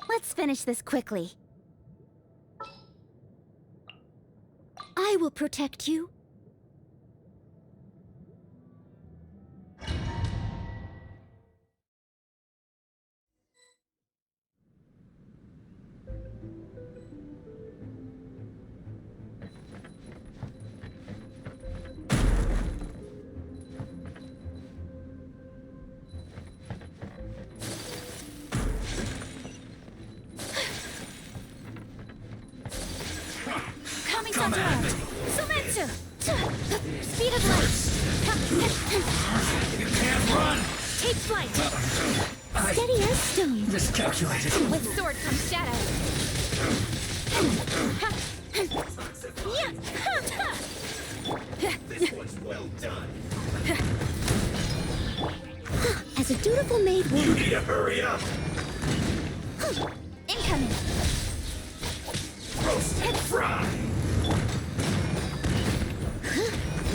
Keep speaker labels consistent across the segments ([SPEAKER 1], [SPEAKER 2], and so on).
[SPEAKER 1] Let's finish this quickly. I will protect you. Speed of light!
[SPEAKER 2] You can't run!
[SPEAKER 1] Take flight! Steady as stone!
[SPEAKER 2] Miscalculated!
[SPEAKER 1] With sword comes shadow!
[SPEAKER 2] This one's well done!
[SPEAKER 1] As a dutiful maid woman...
[SPEAKER 2] You need to hurry up!
[SPEAKER 1] Incoming!
[SPEAKER 2] Roast and fry!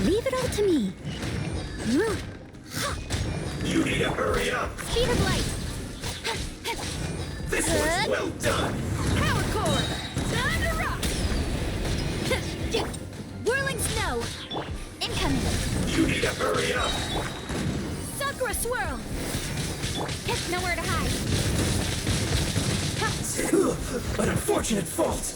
[SPEAKER 1] Leave it all to me.
[SPEAKER 2] You need to hurry up!
[SPEAKER 1] Speed of light.
[SPEAKER 2] This one's well done!
[SPEAKER 1] Power core. Time to rock. Whirling snow. Incoming.
[SPEAKER 2] You need to hurry up!
[SPEAKER 1] Sakura swirl. Nowhere to hide.
[SPEAKER 2] An unfortunate fault!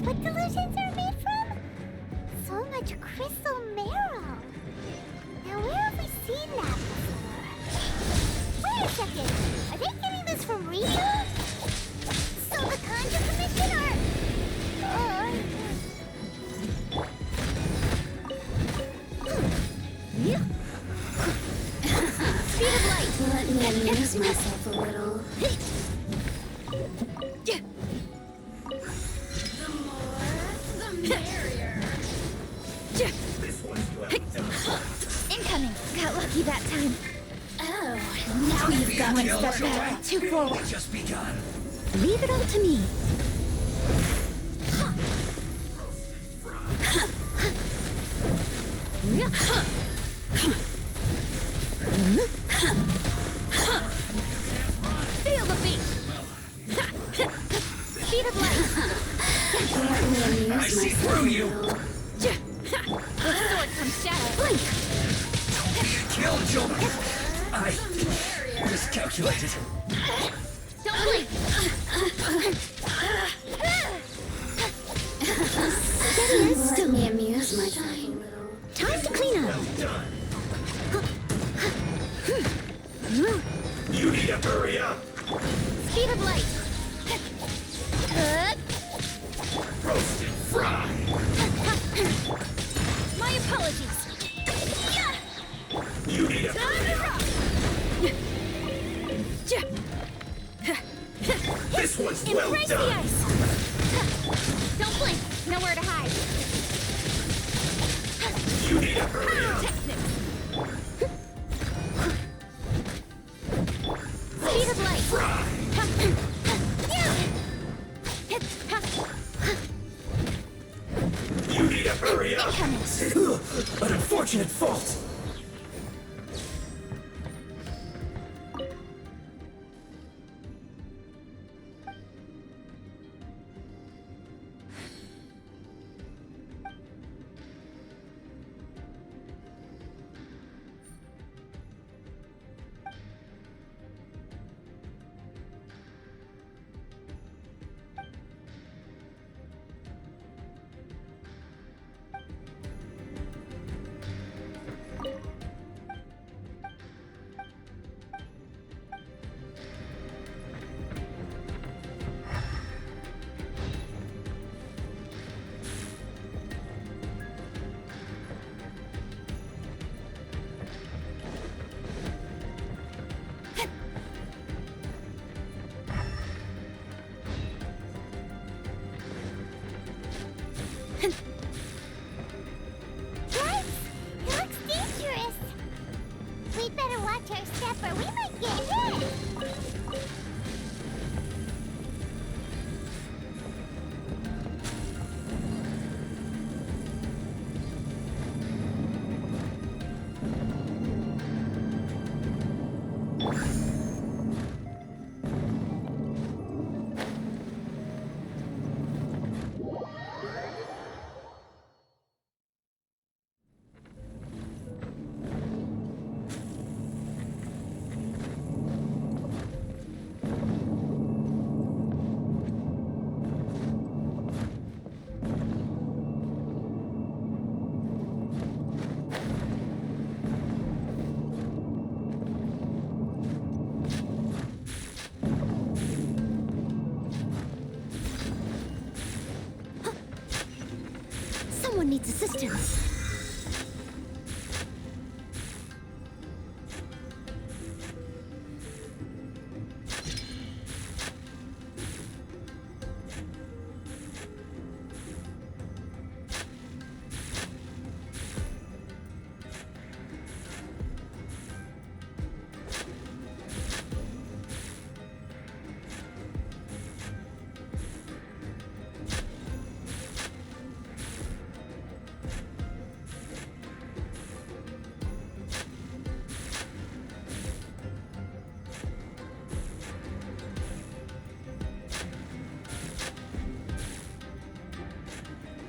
[SPEAKER 3] What delusions are made from? So much crystal marrow. Now where have we seen that before? Wait a second. Are they getting this from Rita? So the Conjure Commission are...
[SPEAKER 1] Speed of light.
[SPEAKER 3] Let me amuse myself a little.
[SPEAKER 1] Incoming! Got lucky that time. Oh, now you've got one step back, two forward.
[SPEAKER 2] Just begun.
[SPEAKER 1] Leave it all to me.
[SPEAKER 2] I see through you!
[SPEAKER 1] The sword comes shadow. Blink!
[SPEAKER 2] Don't be a killjoy! I miscalculated.
[SPEAKER 1] Don't blink! Still may amuse myself a little. Time to clean up.
[SPEAKER 2] You need to hurry up!
[SPEAKER 1] Speed of light.
[SPEAKER 2] Roasted fry!
[SPEAKER 1] My apologies.
[SPEAKER 2] You need to hurry up! This one's well
[SPEAKER 1] Embrace the
[SPEAKER 2] done!
[SPEAKER 1] ice. Don't blink. Nowhere to hide.
[SPEAKER 2] You need to hurry up!
[SPEAKER 1] Speed of light.
[SPEAKER 2] Fry! You need to hurry up! An unfortunate fault!
[SPEAKER 3] Guys, it looks dangerous. We'd better watch our step or we might get hit.
[SPEAKER 1] Someone needs assistance.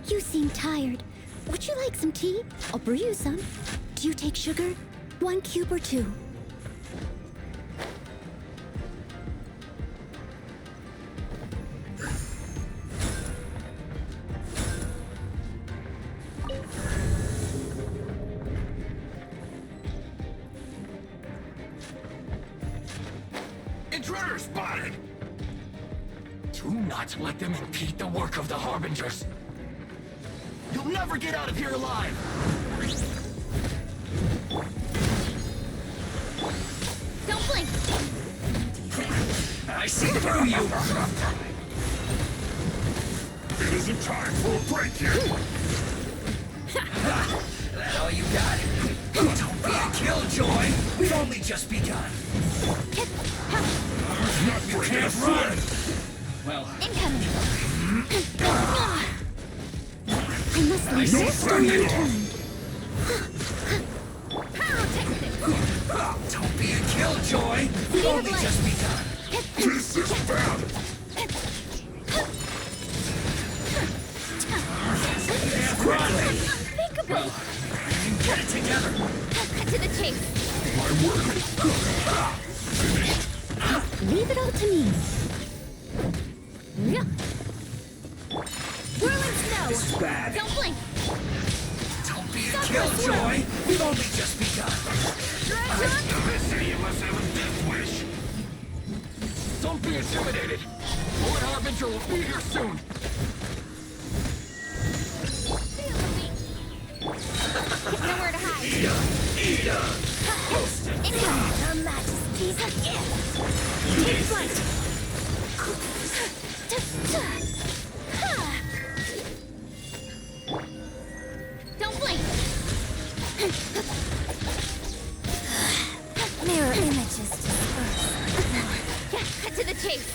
[SPEAKER 1] You seem tired. Would you like some tea? I'll brew you some. Do you take sugar? 1 cube or 2?
[SPEAKER 2] Intruder spotted! Do not let them impede the work of the Harbingers! You'll never get out of here alive!
[SPEAKER 1] Don't blink!
[SPEAKER 2] I see through you! It isn't time for a break yet! That all you got? Don't be a killjoy! We've only just begun! Not you can't run! Well...
[SPEAKER 1] Incoming! I must leave this to return.
[SPEAKER 2] Don't be a killjoy! We've only just begun! This is bad!
[SPEAKER 1] Leave it all to me. Yeah.
[SPEAKER 4] Whirling snow!
[SPEAKER 2] This is bad.
[SPEAKER 4] Don't blink!
[SPEAKER 2] Don't be a
[SPEAKER 4] Stop
[SPEAKER 2] killjoy! We've only just begun.
[SPEAKER 4] Dragon!
[SPEAKER 2] The city must have a death wish. Don't be intimidated. Lord Harbinger will be here soon.
[SPEAKER 4] Nowhere to hide.
[SPEAKER 2] Ida!
[SPEAKER 4] Incoming! Her Majesty's a gift! Take flight! Don't blink! Mirror images dispersed. Cut to the chase!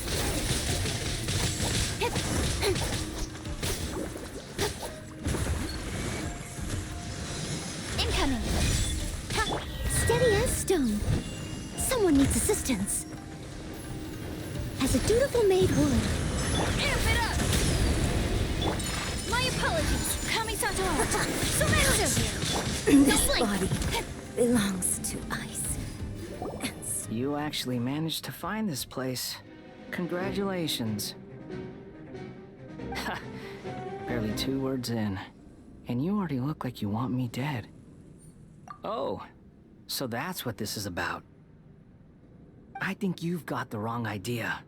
[SPEAKER 4] Incoming!
[SPEAKER 1] Steady as stone. Someone needs assistance. As a dutiful maid would.
[SPEAKER 4] Amp it up! My apologies! Kami-sato! Surrender!
[SPEAKER 5] This body belongs to ice.
[SPEAKER 6] You actually managed to find this place. Congratulations. Ha! Barely 2 words in, and you already look like you want me dead. Oh, so that's what this is about. I think you've got the wrong idea.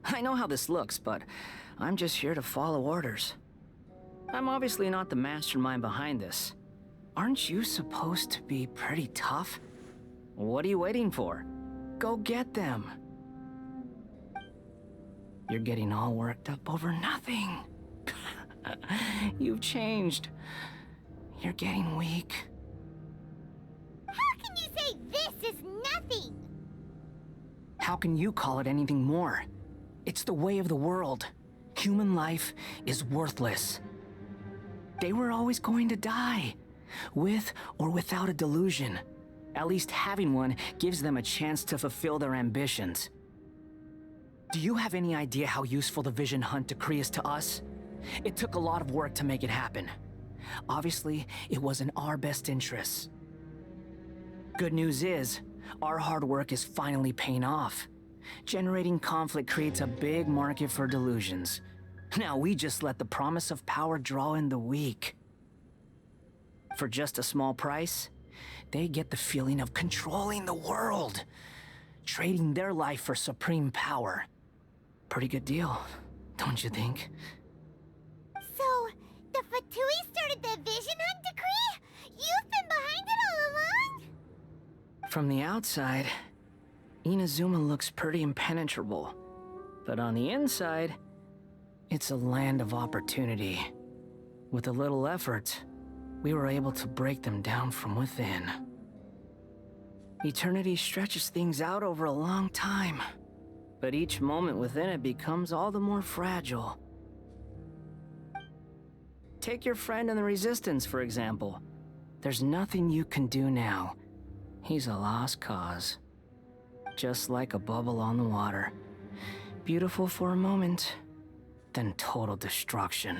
[SPEAKER 6] I know how this looks, but I'm just here to follow orders. I'm obviously not the mastermind behind this. Aren't you supposed to be pretty tough? What are you waiting for? Go get them. You're getting all worked up over nothing. You've changed. You're getting weak.
[SPEAKER 3] How can you say this is nothing?
[SPEAKER 6] How can you call it anything more? It's the way of the world. Human life is worthless. They were always going to die, with or without a delusion. At least having one gives them a chance to fulfill their ambitions. Do you have any idea how useful the Vision Hunt decree is to us? It took a lot of work to make it happen. Obviously, it was in our best interests. Good news is, our hard work is finally paying off. Generating conflict creates a big market for delusions. Now we just let the promise of power draw in the weak. For just a small price, they get the feeling of controlling the world, trading their life for supreme power. Pretty good deal, don't you think?
[SPEAKER 3] So, the Fatui started the Vision Hunt decree? You've been behind it all along?
[SPEAKER 6] From the outside, Inazume looks pretty impenetrable. But on the inside, it's a land of opportunity. With a little effort, we were able to break them down from within. Eternity stretches things out over a long time, but each moment within it becomes all the more fragile. Take your friend in the Resistance, for example. There's nothing you can do now. He's a lost cause. Just like a bubble on the water. Beautiful for a moment, then total destruction.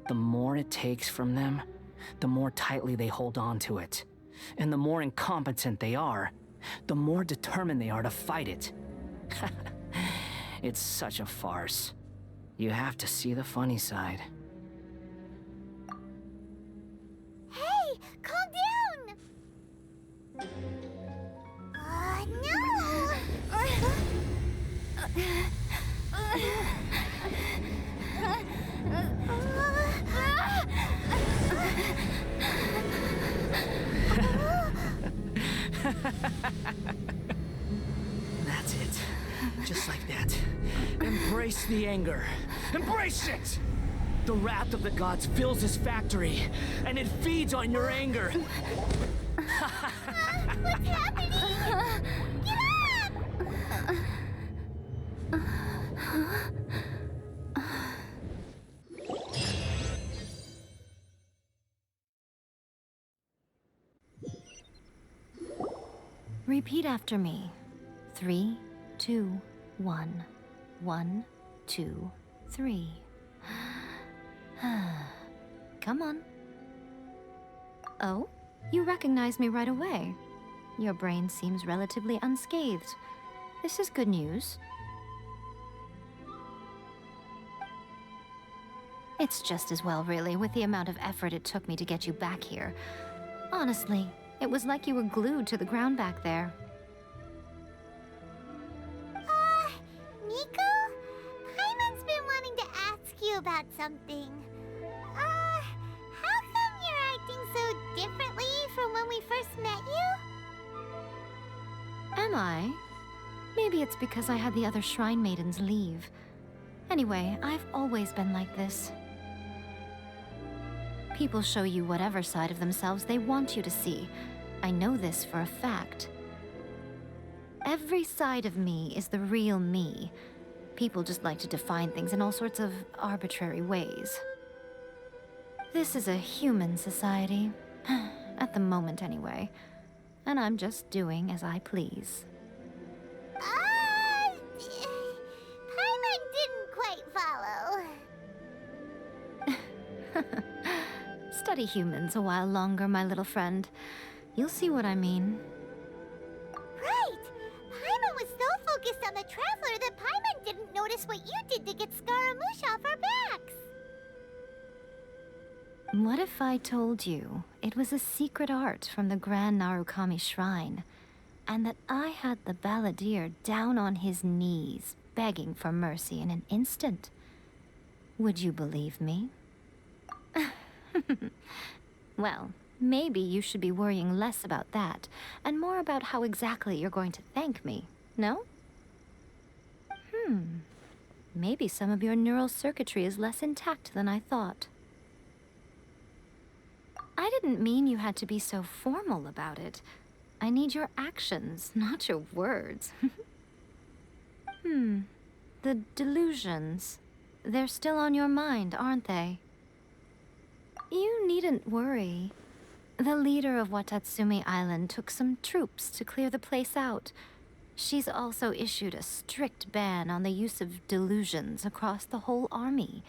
[SPEAKER 6] The more it takes from them, the more tightly they hold on to it. And the more incompetent they are, the more determined they are to fight it. It's such a farce. You have to see the funny side.
[SPEAKER 3] Hey, calm down! No!
[SPEAKER 6] That's it. Just like that. Embrace the anger. Embrace it! The wrath of the gods fills this factory, and it feeds on your anger.
[SPEAKER 3] What's happening? Get up!
[SPEAKER 5] Repeat after me. 3, 2, 1. 1, 2, 3. Come on. Oh, you recognize me right away. Your brain seems relatively unscathed. this is good news. It's just as well, really, with the amount of effort it took me to get you back here. Honestly, it was like you were glued to the ground back there.
[SPEAKER 3] Nico? Paimon's been wanting to ask you about something. How come you're acting so differently from when we first met you?
[SPEAKER 5] Am I? Maybe it's because I had the other Shrine Maidens leave. Anyway, I've always been like this. People show you whatever side of themselves they want you to see. I know this for a fact. Every side of me is the real me. People just like to define things in all sorts of arbitrary ways. This is a human society. At the moment, anyway. And I'm just doing as I please.
[SPEAKER 3] Paimon didn't quite follow.
[SPEAKER 5] Study humans a while longer, my little friend. You'll see what I mean.
[SPEAKER 3] Right! Paimon was so focused on the Traveler that Paimon didn't notice what you did to get Scaramuccia off our backs.
[SPEAKER 5] What if I told you it was a secret art from the Grand Narukami Shrine, and that I had the balladeer down on his knees, begging for mercy in an instant? Would you believe me? Well, maybe you should be worrying less about that, and more about how exactly you're going to thank me, no? Maybe some of your neural circuitry is less intact than I thought. I didn't mean you had to be so formal about it. I need your actions, not your words. The delusions. They're still on your mind, aren't they? You needn't worry. The leader of Watatsumi Island took some troops to clear the place out. She's also issued a strict ban on the use of delusions across the whole army.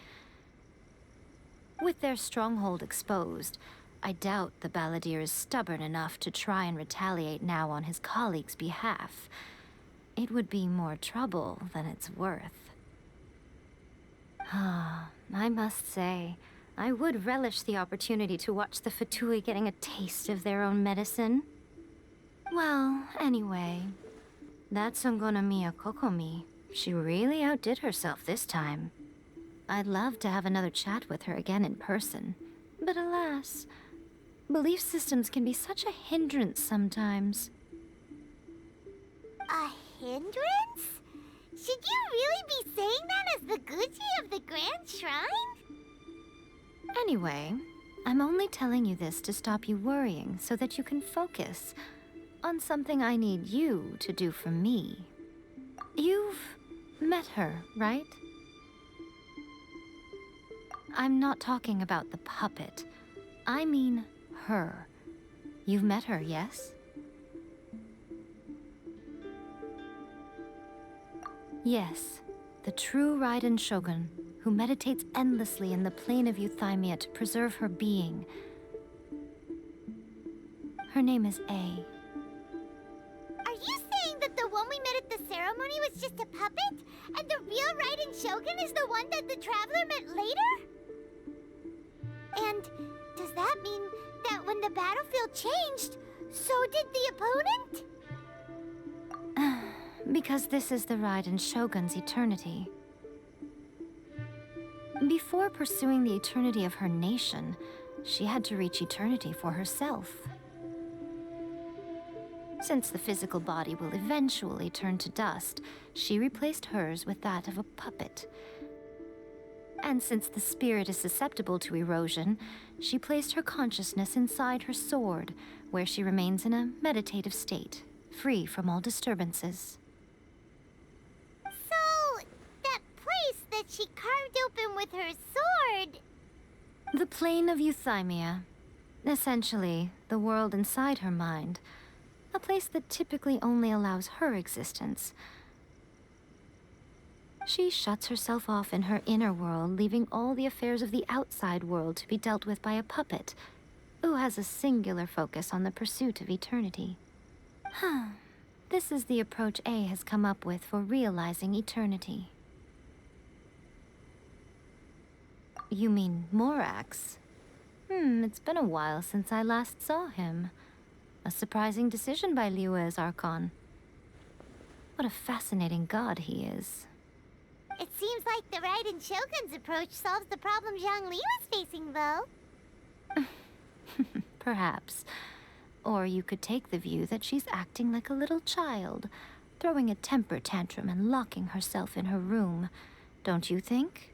[SPEAKER 5] With their stronghold exposed, I doubt the balladeer is stubborn enough to try and retaliate now on his colleague's behalf. It would be more trouble than it's worth. I must say, I would relish the opportunity to watch the Fatui getting a taste of their own medicine. Well, anyway, that Songonomiya Kokomi, she really outdid herself this time. I'd love to have another chat with her again in person, but alas, belief systems can be such a hindrance sometimes.
[SPEAKER 3] A hindrance? Should you really be saying that as the Gucci of the Grand Shrine?
[SPEAKER 5] Anyway, I'm only telling you this to stop you worrying so that you can focus on something I need you to do for me. You've met her, right? I'm not talking about the puppet. I mean her. You've met her, yes? Yes, the true Raiden Shogun, who meditates endlessly in the plane of Euthymia to preserve her being. Her name is A.
[SPEAKER 3] Are you saying that the one we met at the ceremony was just a puppet? And the real Raiden Shogun is the one that the Traveler met later? And does that mean that when the battlefield changed, so did the opponent?
[SPEAKER 5] Because this is the Raiden Shogun's eternity. Before pursuing the eternity of her nation, she had to reach eternity for herself. Since the physical body will eventually turn to dust, she replaced hers with that of a puppet. And since the spirit is susceptible to erosion, she placed her consciousness inside her sword, where she remains in a meditative state, free from all disturbances.
[SPEAKER 3] So, that place that she carved open with her sword...
[SPEAKER 5] The plane of Euthymia. Essentially, the world inside her mind. A place that typically only allows her existence. She shuts herself off in her inner world, leaving all the affairs of the outside world to be dealt with by a puppet, who has a singular focus on the pursuit of eternity. This is the approach A has come up with for realizing eternity. You mean Morax? It's been a while since I last saw him. A surprising decision by Liyue's Archon. What a fascinating god he is.
[SPEAKER 3] It seems like the Raiden Shogun's approach solves the problem Zhang Li was facing, though.
[SPEAKER 5] Perhaps. Or you could take the view that she's acting like a little child, throwing a temper tantrum and locking herself in her room. Don't you think?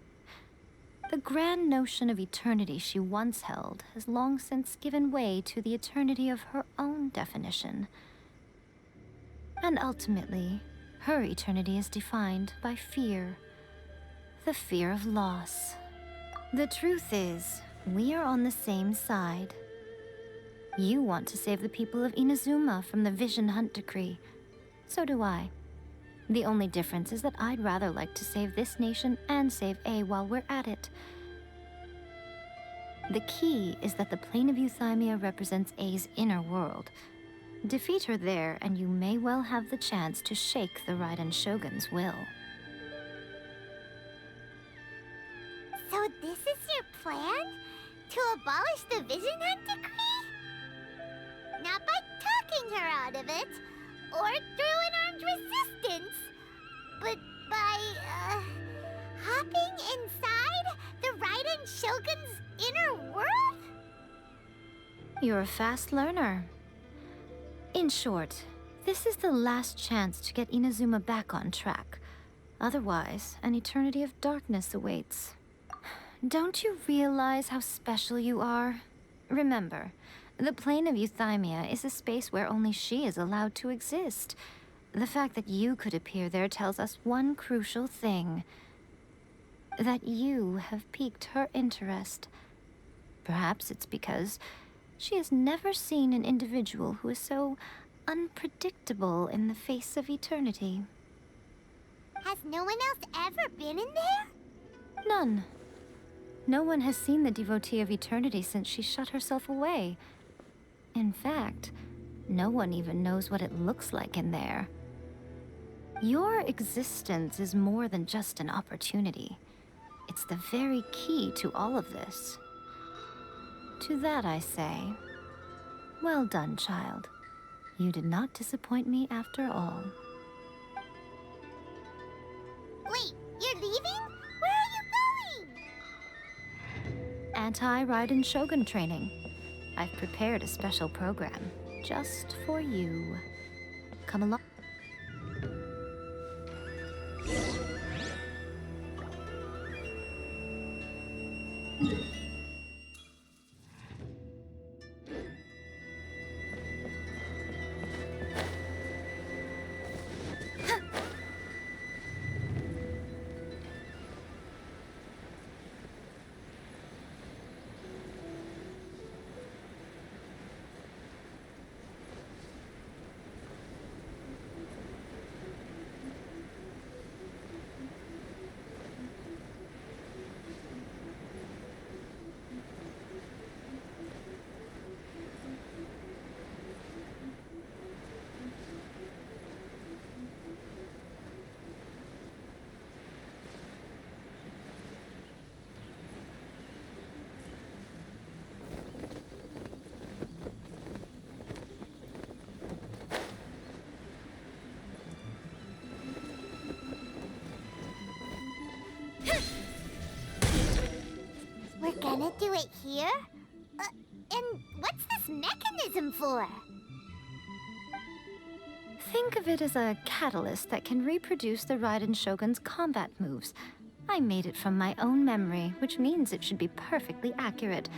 [SPEAKER 5] The grand notion of eternity she once held has long since given way to the eternity of her own definition. And ultimately, her eternity is defined by fear. The fear of loss. The truth is, we are on the same side. You want to save the people of Inazume from the Vision Hunt decree. So do I. The only difference is that I'd rather like to save this nation and save A while we're at it. The key is that the plane of Euthymia represents A's inner world. Defeat her there, and you may well have the chance to shake the Raiden Shogun's will.
[SPEAKER 3] So this is your plan? To abolish the Vision Hunt decree? Not by talking her out of it, or through an armed resistance, but by, hopping inside the Raiden Shogun's inner world?
[SPEAKER 5] You're a fast learner. In short, this is the last chance to get Inazume back on track. Otherwise, an eternity of darkness awaits. Don't you realize how special you are? Remember, the plane of Euthymia is a space where only she is allowed to exist. The fact that you could appear there tells us one crucial thing. That you have piqued her interest. Perhaps it's because she has never seen an individual who is so unpredictable in the face of eternity.
[SPEAKER 3] Has no one else ever been in there?
[SPEAKER 5] None. No one has seen the devotee of eternity since she shut herself away. In fact, no one even knows what it looks like in there. Your existence is more than just an opportunity. It's the very key to all of this. To that I say, well done, child. You did not disappoint me after all.
[SPEAKER 3] Wait, you're leaving? Where are you going?
[SPEAKER 5] Anti-Raiden Shogun training. I've prepared a special program just for you. Come along.
[SPEAKER 3] We're gonna do it here? And what's this mechanism for?
[SPEAKER 5] Think of it as a catalyst that can reproduce the Raiden Shogun's combat moves. I made it from my own memory, which means it should be perfectly accurate.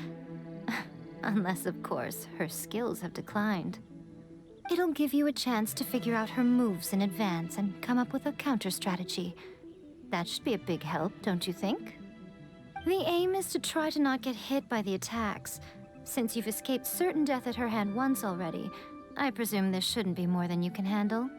[SPEAKER 5] Unless, of course, her skills have declined. It'll give you a chance to figure out her moves in advance and come up with a counter-strategy. That should be a big help, don't you think? The aim is to try to not get hit by the attacks. Since you've escaped certain death at her hand once already, I presume this shouldn't be more than you can handle.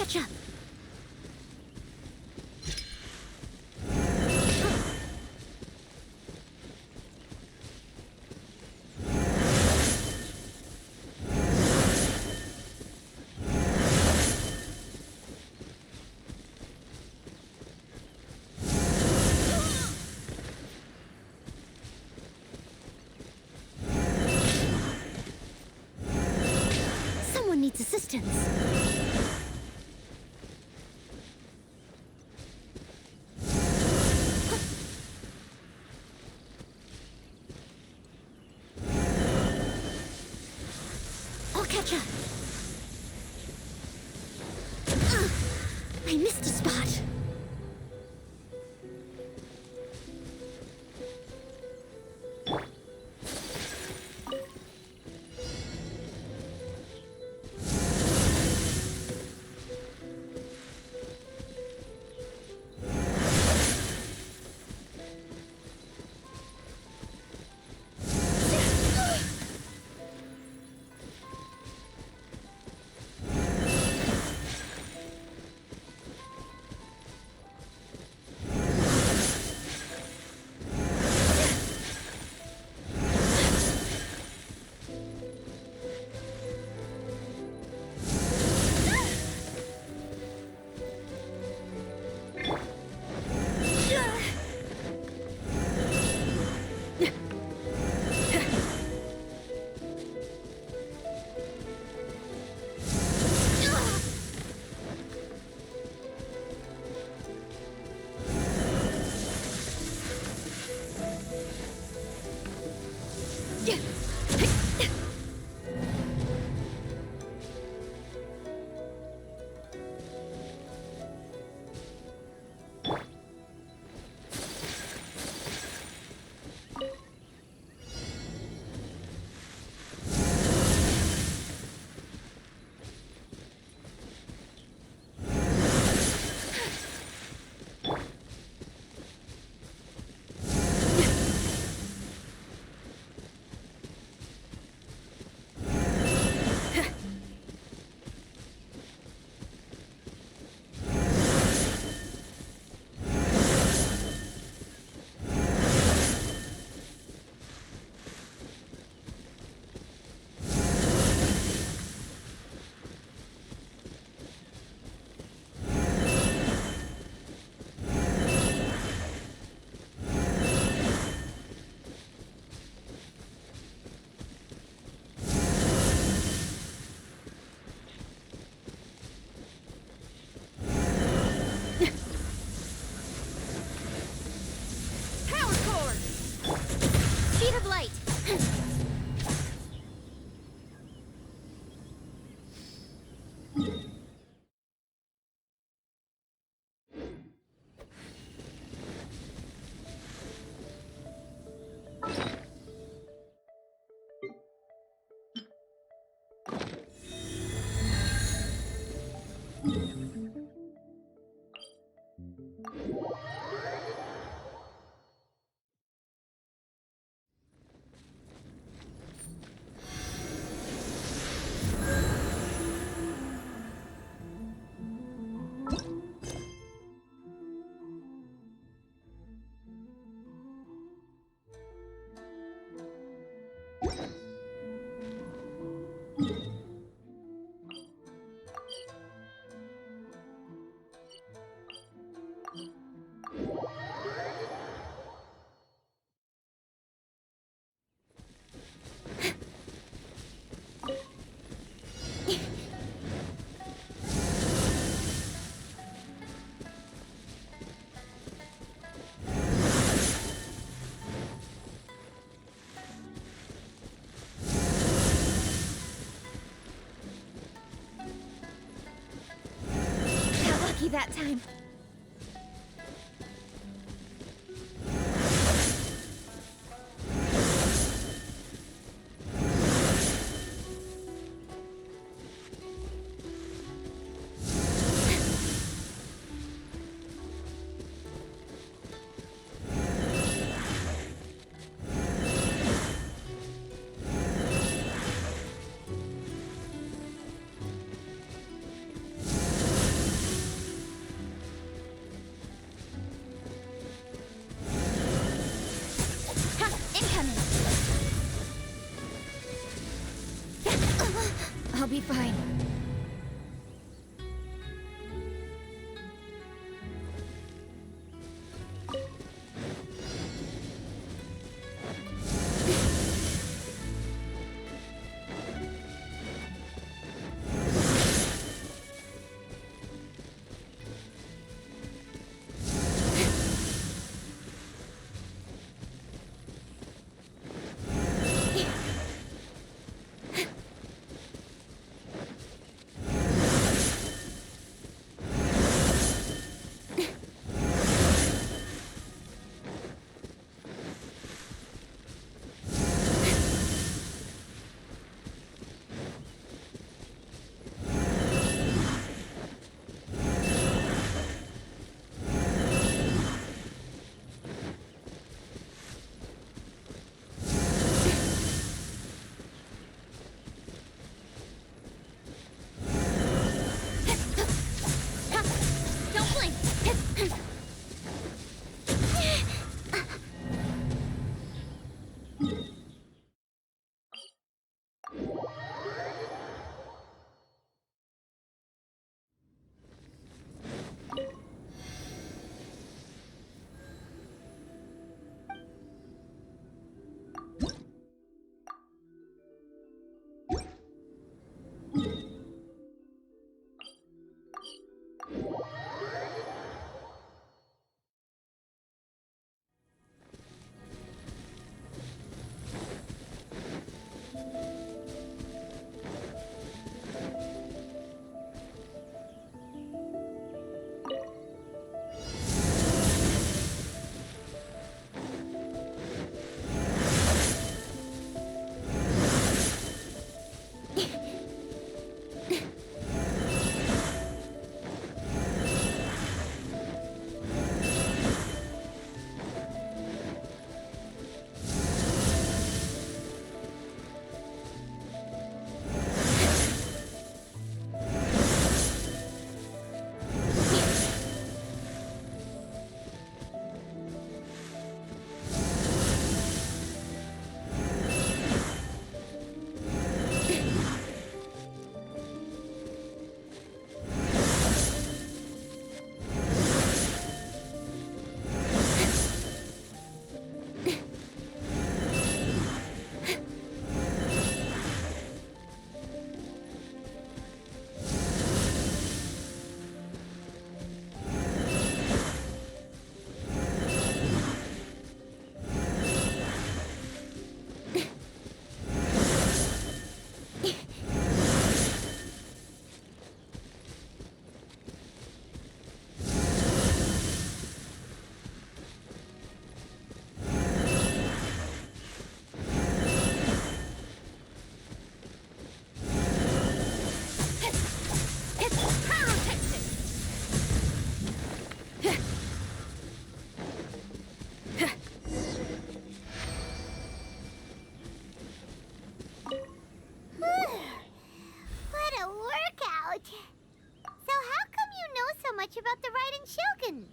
[SPEAKER 1] catch up. Someone needs assistance. I'll catch up. I missed a spot.
[SPEAKER 3] That time.
[SPEAKER 4] I'll be fine.
[SPEAKER 3] About the Raiden Shogun.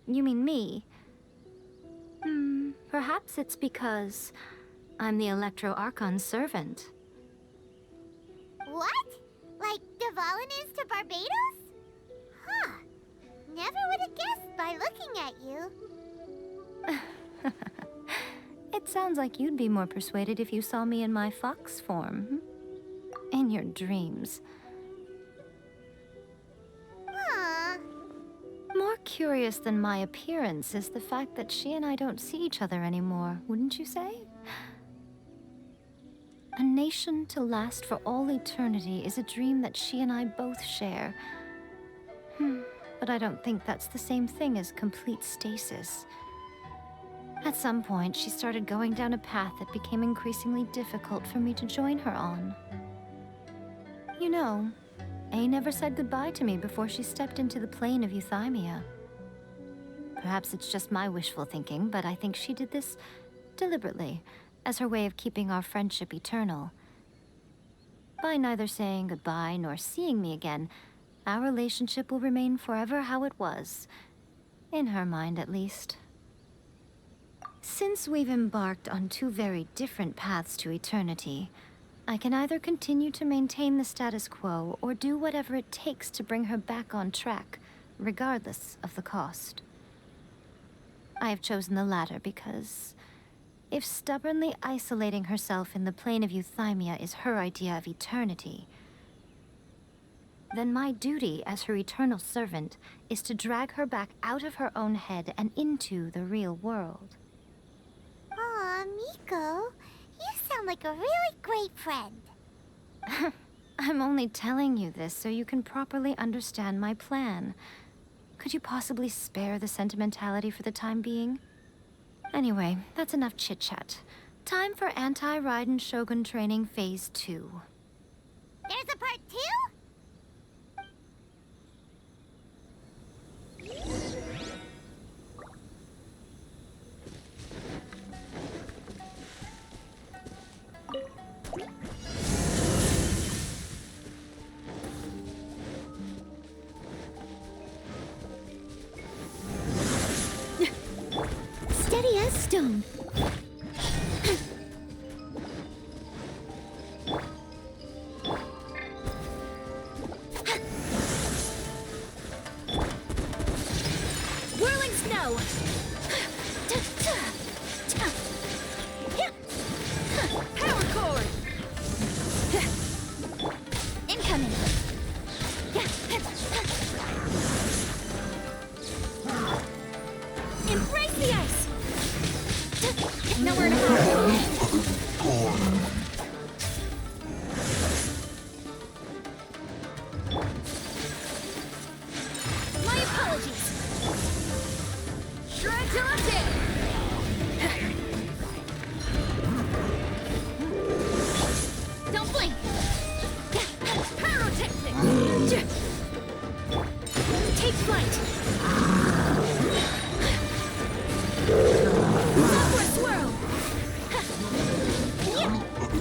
[SPEAKER 5] You mean me? Perhaps it's because I'm the Electro Archon's servant.
[SPEAKER 3] What? Like Dvalin is to Barbados? Huh. Never would have guessed by looking at you.
[SPEAKER 5] It sounds like you'd be more persuaded if you saw me in my fox form. In your dreams. More curious than my appearance is the fact that she and I don't see each other anymore, wouldn't you say? A nation to last for all eternity is a dream that she and I both share. But I don't think that's the same thing as complete stasis. At some point, she started going down a path that became increasingly difficult for me to join her on. You know, A never said goodbye to me before she stepped into the plane of Euthymia. Perhaps it's just my wishful thinking, but I think she did this deliberately, as her way of keeping our friendship eternal. By neither saying goodbye nor seeing me again, our relationship will remain forever how it was. In her mind, at least. Since we've embarked on two very different paths to eternity, I can either continue to maintain the status quo or do whatever it takes to bring her back on track, regardless of the cost. I have chosen the latter because if stubbornly isolating herself in the plane of euthymia is her idea of eternity, then my duty as her eternal servant is to drag her back out of her own head and into the real world.
[SPEAKER 3] Aw, Miko, you sound like a really great friend.
[SPEAKER 5] I'm only telling you this so you can properly understand my plan. Could you possibly spare the sentimentality for the time being? Anyway, that's enough chit-chat. Time for Anti-Raiden Shogun Training Phase 2.
[SPEAKER 3] There's a part 2?
[SPEAKER 1] Steady as stone.
[SPEAKER 4] Whirling snow! Power cord!
[SPEAKER 1] Incoming.
[SPEAKER 4] Embrace the ice! Nowhere to hide. My apologies. Shred till I'm dead. Don't blink. Pyrotechnic. Take flight. Upward swirl.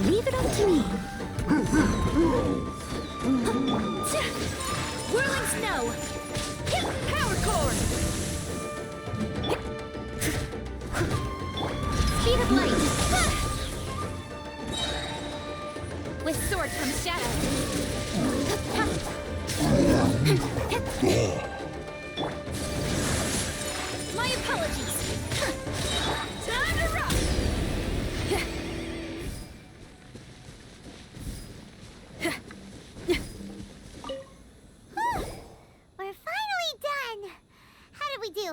[SPEAKER 1] Leave it up to me.
[SPEAKER 4] Whirling snow. Power cord. Speed of light. With sword comes shadow. My apologies. Time to rock.
[SPEAKER 3] We're finally done. How did we do?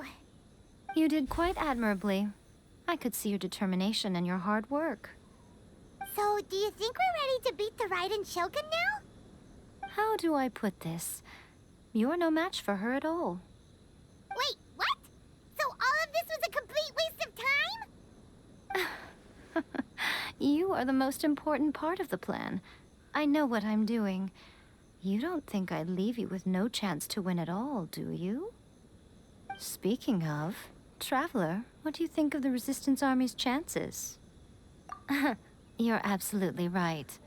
[SPEAKER 5] You did quite admirably. I could see your determination and your hard work.
[SPEAKER 3] So, do you think we're ready to beat the Raiden Shogun now?
[SPEAKER 5] How do I put this? You're no match for her at all.
[SPEAKER 3] Wait, what? So all of this was a complete waste of time?
[SPEAKER 5] You are the most important part of the plan. I know what I'm doing. You don't think I'd leave you with no chance to win at all, do you? Speaking of, Traveler, what do you think of the Resistance Army's chances? You're absolutely right.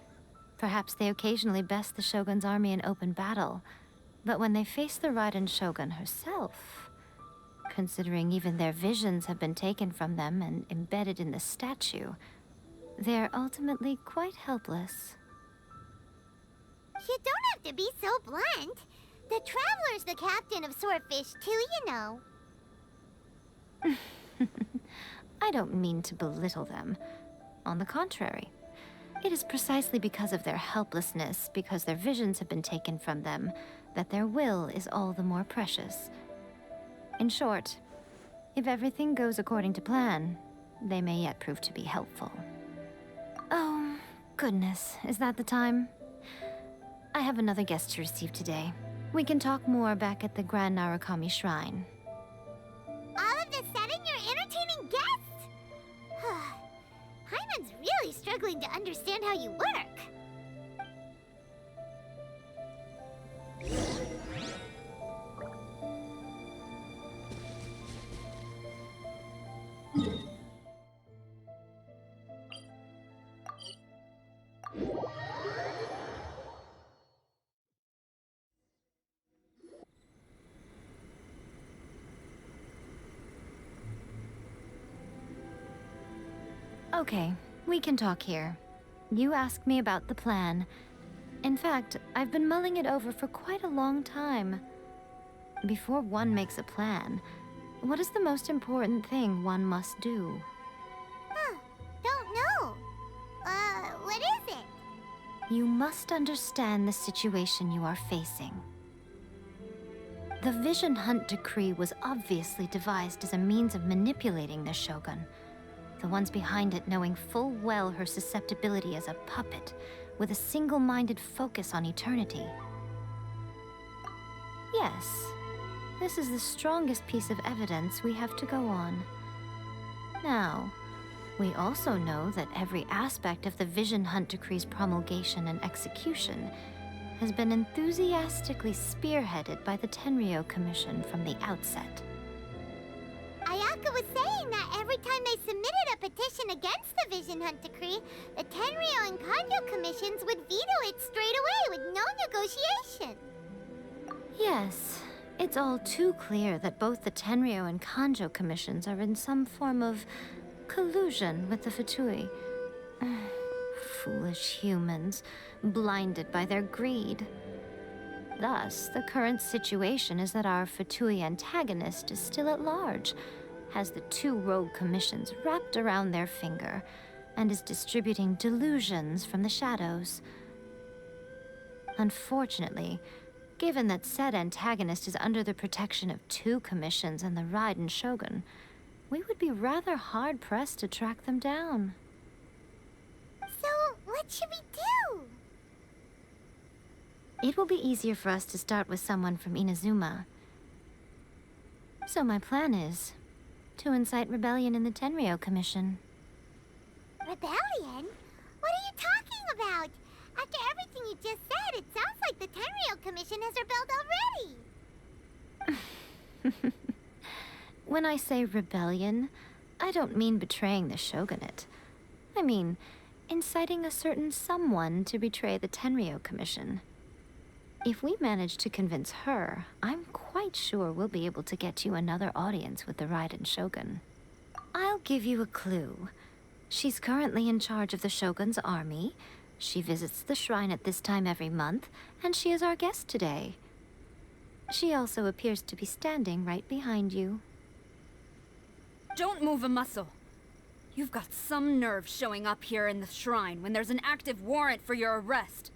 [SPEAKER 5] Perhaps they occasionally best the Shogun's army in open battle, but when they face the Raiden Shogun herself, considering even their visions have been taken from them and embedded in the statue, they're ultimately quite helpless.
[SPEAKER 3] You don't have to be so blunt. The Traveler's the captain of Swordfish too, you know.
[SPEAKER 5] I don't mean to belittle them. On the contrary, it is precisely because of their helplessness, because their visions have been taken from them, that their will is all the more precious. In short, if everything goes according to plan, they may yet prove to be helpful. Oh, goodness, is that the time? I have another guest to receive today. We can talk more back at the Grand Narukami Shrine.
[SPEAKER 3] All of this sudden, you're entertaining guests? Hyman's really struggling to understand how you work.
[SPEAKER 5] Okay, we can talk here. You asked me about the plan. In fact, I've been mulling it over for quite a long time. Before one makes a plan, what is the most important thing one must do?
[SPEAKER 3] Huh. Don't know. What is it?
[SPEAKER 5] You must understand the situation you are facing. The Vision Hunt Decree was obviously devised as a means of manipulating the Shogun, the ones behind it knowing full well her susceptibility as a puppet, with a single-minded focus on eternity. Yes, this is the strongest piece of evidence we have to go on. Now, we also know that every aspect of the Vision Hunt Decree's promulgation and execution has been enthusiastically spearheaded by the Tenryou Commission from the outset.
[SPEAKER 3] Ayaka was saying that every time they submitted a petition against the Vision Hunt Decree, the Tenryou and Kanjo commissions would veto it straight away with no negotiation.
[SPEAKER 5] Yes, it's all too clear that both the Tenryou and Kanjo commissions are in some form of collusion with the Fatui. Foolish humans, blinded by their greed. Thus, the current situation is that our Fatui antagonist is still at large, has the two rogue commissions wrapped around their finger, and is distributing delusions from the shadows. Unfortunately, given that said antagonist is under the protection of two commissions and the Raiden Shogun, we would be rather hard-pressed to track them down.
[SPEAKER 3] So, what should we do?
[SPEAKER 5] It will be easier for us to start with someone from Inazume. So my plan is to incite rebellion in the Tenryou Commission.
[SPEAKER 3] Rebellion? What are you talking about? After everything you just said, it sounds like the Tenryou Commission has rebelled already.
[SPEAKER 5] When I say rebellion, I don't mean betraying the shogunate. I mean inciting a certain someone to betray the Tenryou Commission. If we manage to convince her, I'm quite sure we'll be able to get you another audience with the Raiden Shogun. I'll give you a clue. She's currently in charge of the Shogun's army. She visits the shrine at this time every month, and she is our guest today. She also appears to be standing right behind you.
[SPEAKER 4] Don't move a muscle. You've got some nerve showing up here in the shrine when there's an active warrant for your arrest.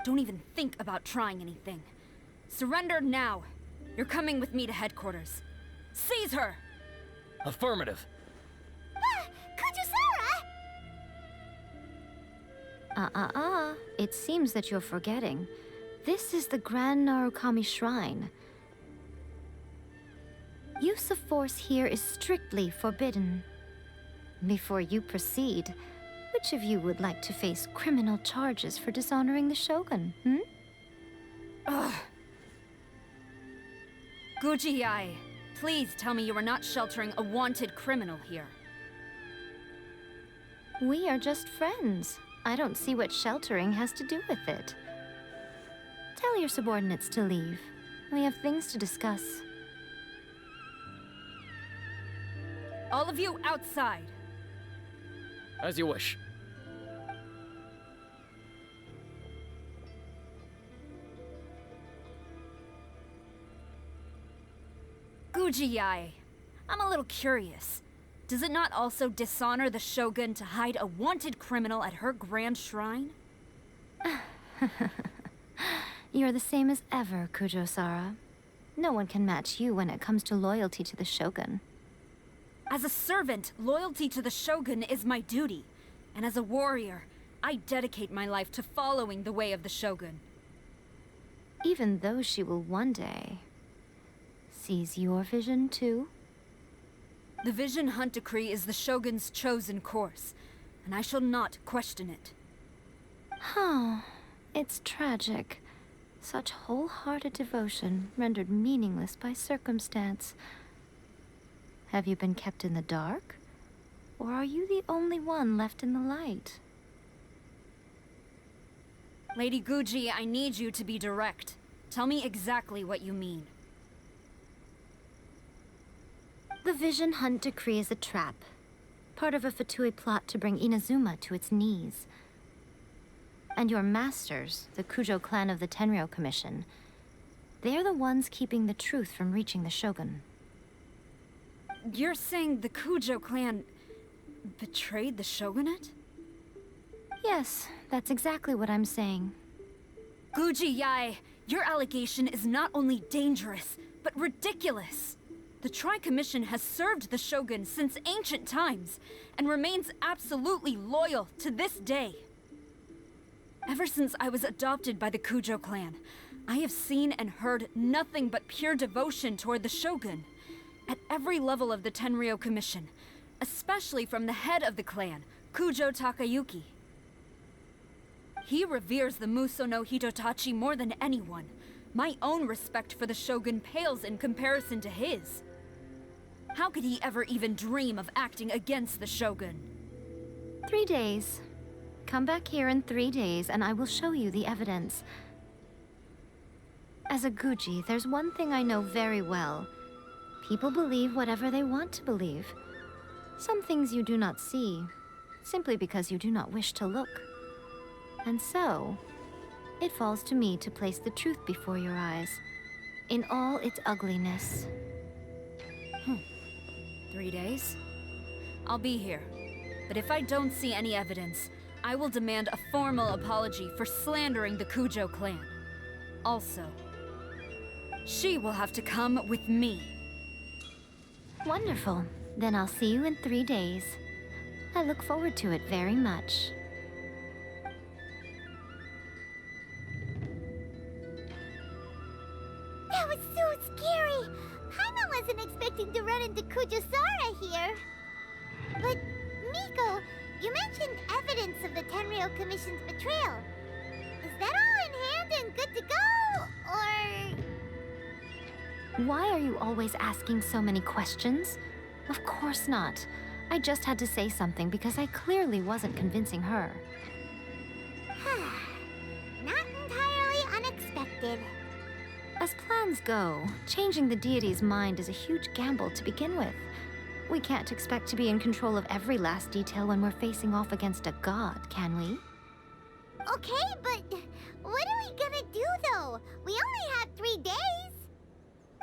[SPEAKER 4] Don't even think about trying anything. Surrender now. You're coming with me to headquarters. Seize her!
[SPEAKER 7] Affirmative.
[SPEAKER 3] Kujusara!
[SPEAKER 5] It seems that you're forgetting. This is the Grand Narukami Shrine. Use of force here is strictly forbidden. Before you proceed, which of you would like to face criminal charges for dishonoring the Shogun,
[SPEAKER 4] Ugh. Guji-ai, please tell me you are not sheltering a wanted criminal here.
[SPEAKER 5] We are just friends. I don't see what sheltering has to do with it. Tell your subordinates to leave. We have things to discuss.
[SPEAKER 4] All of you outside.
[SPEAKER 7] As you wish.
[SPEAKER 4] Guji-ai, I'm a little curious. Does it not also dishonor the Shogun to hide a wanted criminal at her grand shrine?
[SPEAKER 5] You're the same as ever, Kujosara. No one can match you when it comes to loyalty to the Shogun.
[SPEAKER 4] As a servant, loyalty to the Shogun is my duty. And as a warrior, I dedicate my life to following the way of the Shogun.
[SPEAKER 5] Even though she will one day seize your vision too?
[SPEAKER 4] The Vision Hunt Decree is the Shogun's chosen course, and I shall not question it.
[SPEAKER 5] Oh, it's tragic. Such wholehearted devotion rendered meaningless by circumstance. Have you been kept in the dark? Or are you the only one left in the light?
[SPEAKER 4] Lady Guji, I need you to be direct. Tell me exactly what you mean.
[SPEAKER 5] The Vision Hunt Decree is a trap. part of a Fatui plot to bring Inazume to its knees. And your masters, the Kujo clan of the Tenryou Commission, they're the ones keeping the truth from reaching the Shogun.
[SPEAKER 4] You're saying the Kujo clan betrayed the Shogunate?
[SPEAKER 5] Yes, that's exactly what I'm saying.
[SPEAKER 4] Guji Yae, your allegation is not only dangerous, but ridiculous. The Tri-Commission has served the Shogun since ancient times, and remains absolutely loyal to this day. Ever since I was adopted by the Kujo clan, I have seen and heard nothing but pure devotion toward the Shogun, at every level of the Tenryou Commission, especially from the head of the clan, Kujo Takayuki. He reveres the Muso no Hitotachi more than anyone. My own respect for the Shogun pales in comparison to his. How could he ever even dream of acting against the Shogun?
[SPEAKER 5] 3 days. Come back here in 3 days and I will show you the evidence. As a Guji, there's one thing I know very well. People believe whatever they want to believe. Some things you do not see, simply because you do not wish to look. And so, it falls to me to place the truth before your eyes, in all its ugliness.
[SPEAKER 4] 3 days? I'll be here. But if I don't see any evidence, I will demand a formal apology for slandering the Kujo clan. Also, she will have to come with me.
[SPEAKER 5] Wonderful. Then I'll see you in 3 days. I look forward to it very much.
[SPEAKER 3] That was so scary! Paimon wasn't expecting to run into Kujosara here. But, Miko, you mentioned evidence of the Tenryou Commission's betrayal. Is that all in hand and good to go, or...?
[SPEAKER 5] Why are you always asking so many questions? Of course not. I just had to say something because I clearly wasn't convincing her.
[SPEAKER 3] Not entirely unexpected.
[SPEAKER 5] As plans go, changing the deity's mind is a huge gamble to begin with. We can't expect to be in control of every last detail when we're facing off against a god, can we?
[SPEAKER 3] Okay, but what are we gonna do, though? We only have 3 days.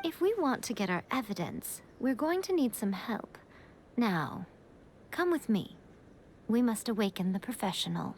[SPEAKER 5] If we want to get our evidence, we're going to need some help. Now, come with me. We must awaken the professional.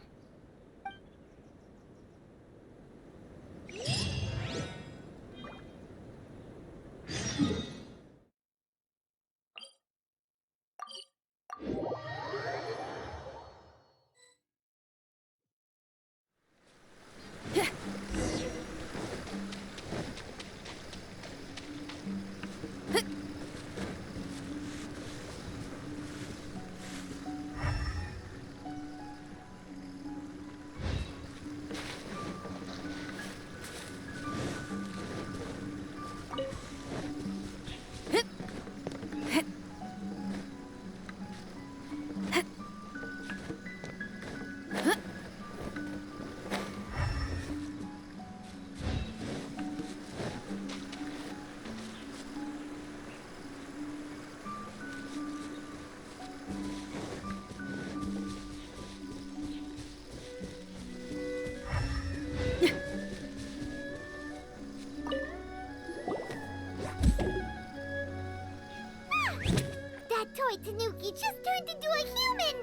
[SPEAKER 3] That toy Tanuki just turned into a human!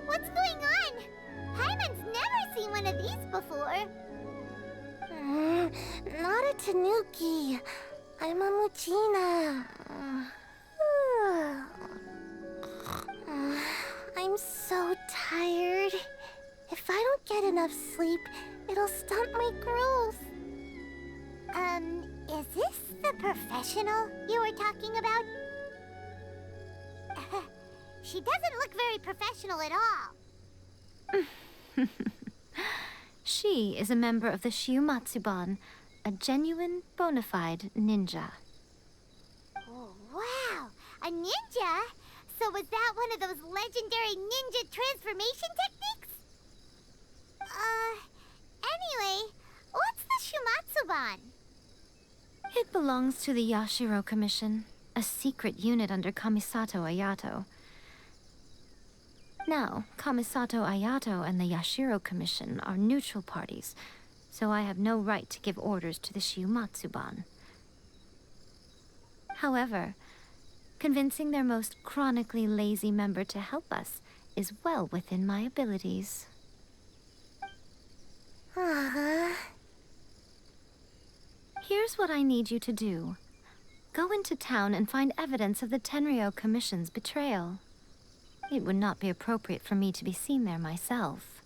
[SPEAKER 3] What's going on? Paimon's never seen one of these before. Not a Tanuki. I'm a Muchina. I'm so tired. If I don't get enough sleep, it'll stunt my growth. Is this the professional you were talking about? She doesn't look very professional at all.
[SPEAKER 5] She is a member of the Shiumatsuban, a genuine, bona fide ninja.
[SPEAKER 3] Oh, wow! A ninja? So was that one of those legendary ninja transformation techniques? Anyway, what's the Shiumatsuban?
[SPEAKER 5] It belongs to the Yashiro Commission. a secret unit under Kamisato Ayato. Now, Kamisato Ayato and the Yashiro Commission are neutral parties, so I have no right to give orders to the Shiumatsuban. However, convincing their most chronically lazy member to help us is well within my abilities. Here's what I need you to do. Go into town and find evidence of the Tenryou Commission's betrayal. It would not be appropriate for me to be seen there myself.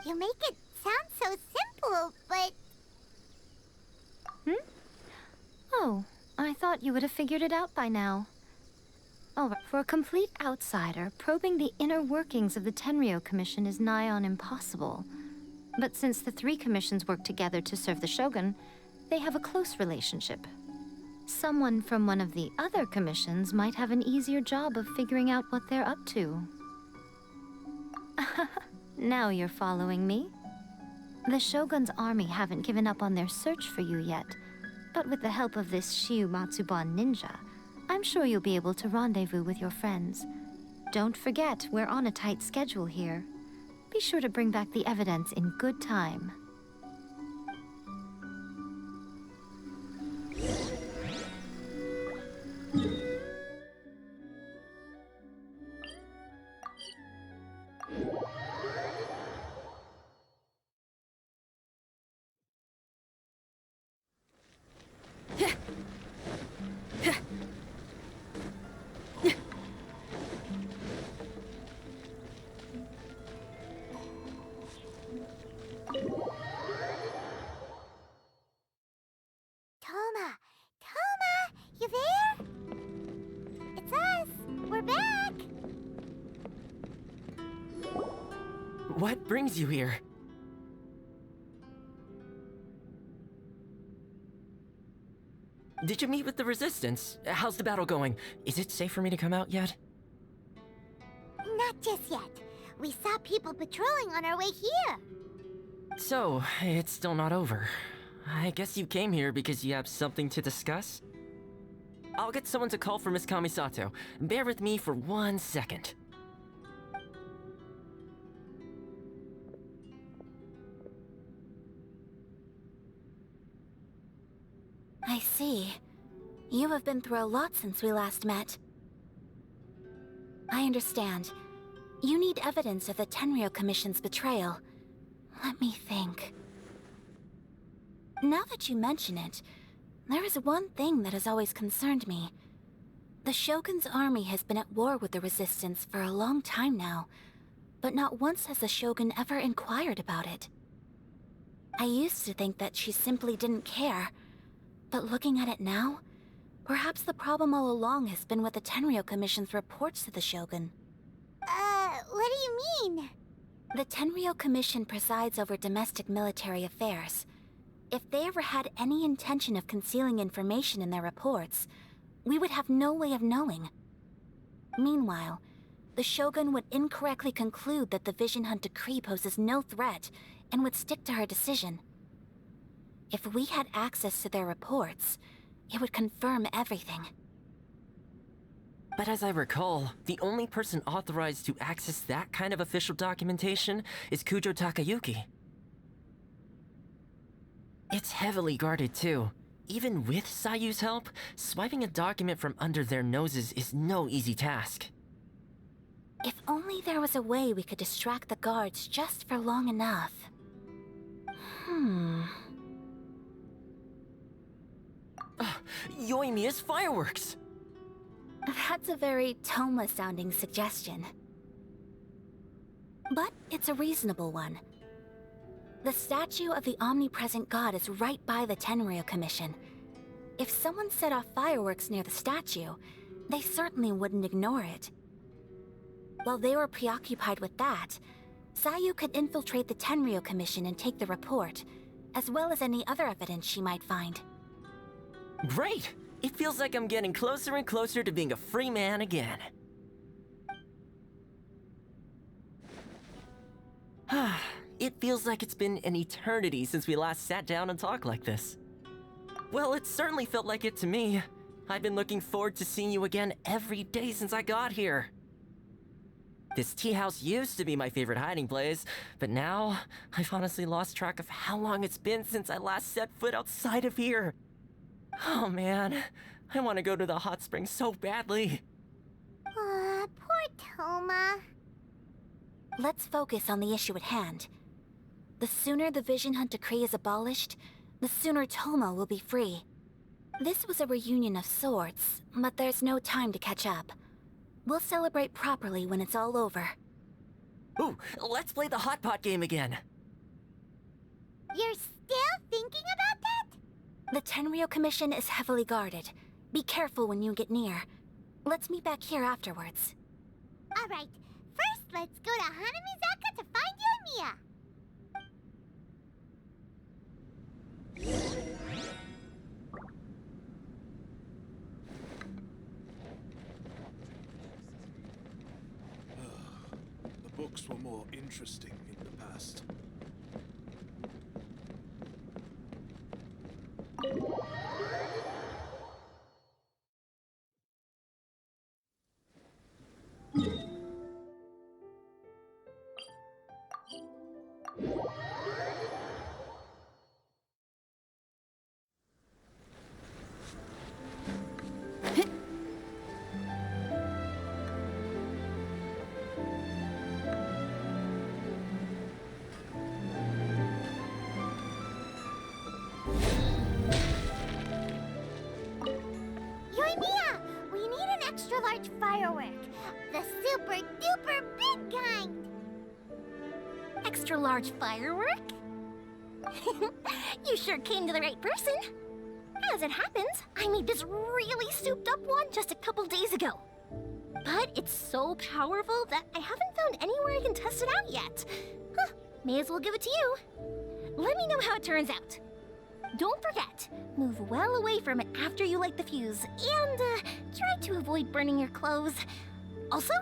[SPEAKER 3] You make it sound so simple, but...
[SPEAKER 5] Oh, I thought you would have figured it out by now. All right. For a complete outsider, probing the inner workings of the Tenryou Commission is nigh on impossible. But since the three commissions work together to serve the Shogun, they have a close relationship. Someone from one of the other commissions might have an easier job of figuring out what they're up to. Now you're following me. The Shogun's army haven't given up on their search for you yet, but with the help of this Shiumatsuban ninja, I'm sure you'll be able to rendezvous with your friends. Don't forget, we're on a tight schedule here. Be sure to bring back the evidence in good time.
[SPEAKER 3] Toma, you there? It's us. We're back.
[SPEAKER 8] What brings you here? Did you meet with the Resistance? How's the battle going? Is it safe for me to come out yet?
[SPEAKER 3] Not just yet. We saw people patrolling on our way here.
[SPEAKER 8] So, it's still not over. I guess you came here because you have something to discuss? I'll get someone to call for Miss Kamisato. Bear with me for 1 second.
[SPEAKER 9] I see. You have been through a lot since we last met. I understand. You need evidence of the Tenryou Commission's betrayal. Let me think. Now that you mention it, there is one thing that has always concerned me. The Shogun's army has been at war with the Resistance for a long time now, but not once has the Shogun ever inquired about it. I used to think that she simply didn't care, but looking at it now, perhaps the problem all along has been with the Tenryou Commission's reports to the Shogun.
[SPEAKER 3] What do you mean?
[SPEAKER 9] The Tenryou Commission presides over domestic military affairs. If they ever had any intention of concealing information in their reports, we would have no way of knowing. Meanwhile, the Shogun would incorrectly conclude that the Vision Hunt decree poses no threat and would stick to her decision. If we had access to their reports, it would confirm everything.
[SPEAKER 8] But as I recall, the only person authorized to access that kind of official documentation is Kujo Takayuki. It's heavily guarded too. Even with Sayu's help, swiping a document from under their noses is no easy task.
[SPEAKER 9] If only there was a way we could distract the guards just for long enough.
[SPEAKER 8] Yoimiya's fireworks!
[SPEAKER 9] That's a very Toma-sounding suggestion. But it's a reasonable one. The statue of the omnipresent god is right by the Tenryou Commission. If someone set off fireworks near the statue, they certainly wouldn't ignore it. While they were preoccupied with that, Sayu could infiltrate the Tenryou Commission and take the report, as well as any other evidence she might find.
[SPEAKER 8] Great! It feels like I'm getting closer and closer to being a free man again. It feels like it's been an eternity since we last sat down and talked like this. Well, it certainly felt like it to me. I've been looking forward to seeing you again every day since I got here. This tea house used to be my favorite hiding place, but now I've honestly lost track of how long it's been since I last set foot outside of here. Oh man, I want to go to the hot springs so badly.
[SPEAKER 3] Poor Toma.
[SPEAKER 9] Let's focus on the issue at hand. The sooner the Vision Hunt decree is abolished, the sooner Toma will be free. This was a reunion of sorts, but there's no time to catch up. We'll celebrate properly when it's all over.
[SPEAKER 8] Ooh, let's play the hot pot game again.
[SPEAKER 3] You're still thinking about that?
[SPEAKER 9] The Tenryou Commission is heavily guarded. Be careful when you get near. Let's meet back here afterwards.
[SPEAKER 3] Alright, first let's go to Hanamizaka to find Yoimiya.
[SPEAKER 10] The books were more interesting in the past.
[SPEAKER 3] Yoimiya, we need an extra large firework. The super duper big kind.
[SPEAKER 9] Extra large firework? You sure came to the right person. As it happens, I made this really souped up one just a couple days ago. But it's so powerful that I haven't found anywhere I can test it out yet. Huh, may as well give it to you. Let me know how it turns out. Don't forget, move well away from it after you light the fuse, and try to avoid burning your clothes. Also,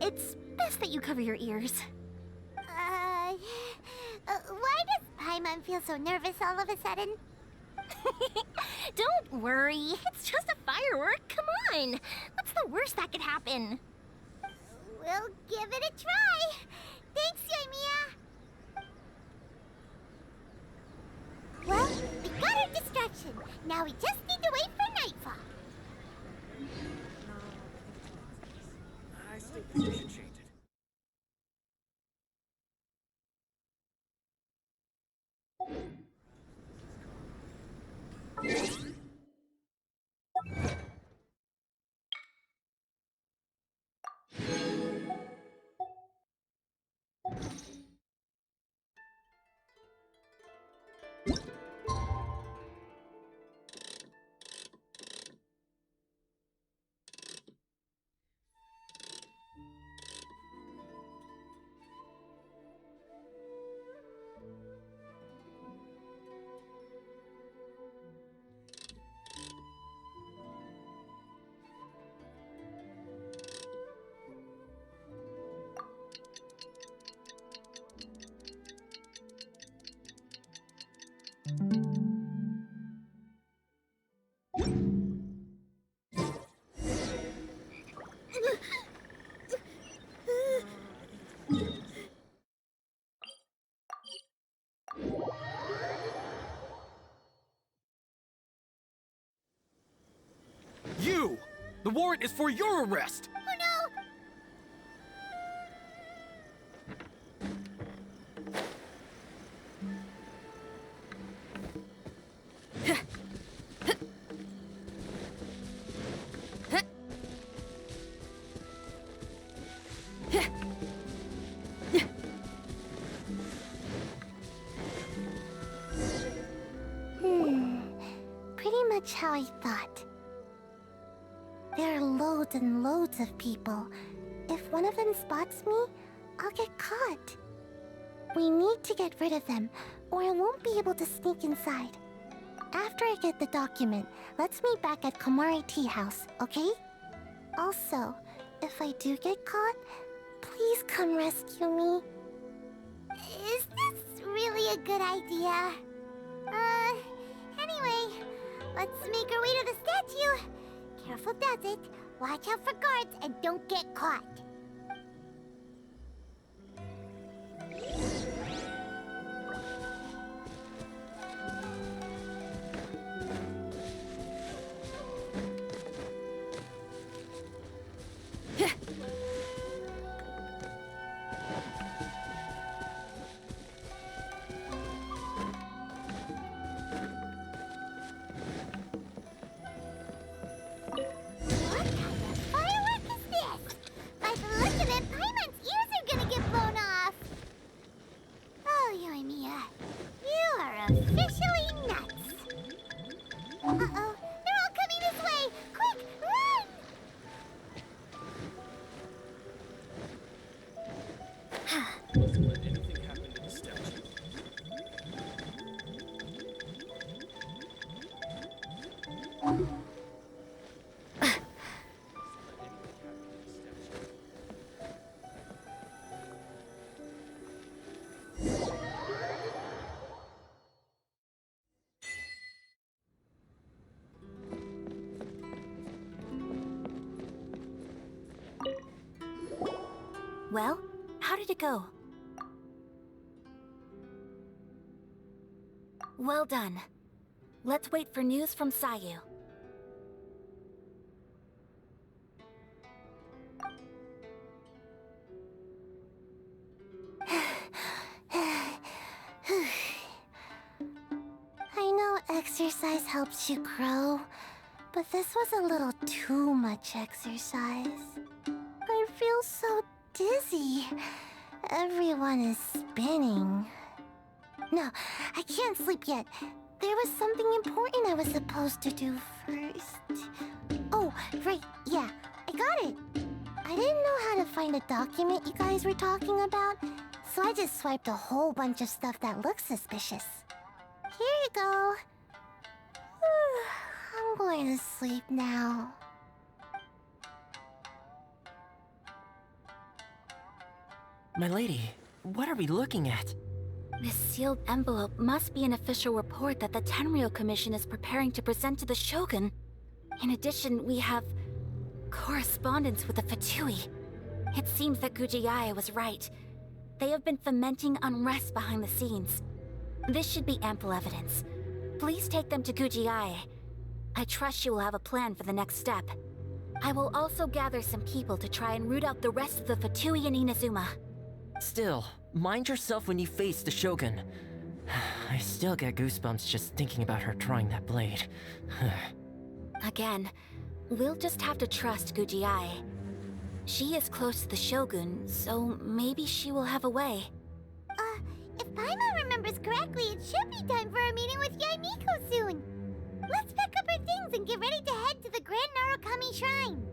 [SPEAKER 9] it's best that you cover your ears.
[SPEAKER 3] Why does Paimon feel so nervous all of a sudden?
[SPEAKER 9] Don't worry, it's just a firework, come on! What's the worst that could happen?
[SPEAKER 3] We'll give it a try. Thanks, Yoimiya. Well, we got our distraction. Now we just need to wait for nightfall.
[SPEAKER 7] I think we should change it. You! The warrant is for your arrest!
[SPEAKER 3] Oh no! Pretty much how I thought. There are loads and loads of people. If one of them spots me, I'll get caught. We need to get rid of them, or I won't be able to sneak inside. After I get the document, let's meet back at Komari Tea House, okay? Also, if I do get caught, please come rescue me. Is this really a good idea? Anyway, let's make our way to the statue. Careful does it. Watch out for guards and don't get caught.
[SPEAKER 9] Well, how did it go? Well done. Let's wait for news from Sayu.
[SPEAKER 3] I know exercise helps you grow, but this was a little too much exercise. I feel so dizzy. Everyone is spinning. No, I can't sleep yet. There was something important I was supposed to do first. Oh, right, yeah, I got it. I didn't know how to find a document you guys were talking about, so I just swiped a whole bunch of stuff that looks suspicious. Here you go. I'm going to sleep now.
[SPEAKER 8] My lady, what are we looking at?
[SPEAKER 9] This sealed envelope must be an official report that the Tenryou Commission is preparing to present to the Shogun. In addition, we have correspondence with the Fatui. It seems that Gujiae was right. They have been fomenting unrest behind the scenes. This should be ample evidence. Please take them to Gujiae. I trust you will have a plan for the next step. I will also gather some people to try and root out the rest of the Fatui and Inazume.
[SPEAKER 8] Still, mind yourself when you face the Shogun. I still get goosebumps just thinking about her drawing that blade.
[SPEAKER 9] Again, we'll just have to trust Gujiae. She is close to the Shogun, so maybe she will have a way.
[SPEAKER 3] If Paimon remembers correctly, it should be time for a meeting with Yaimiko soon. Let's pack up our things and get ready to head to the Grand Narukami Shrine.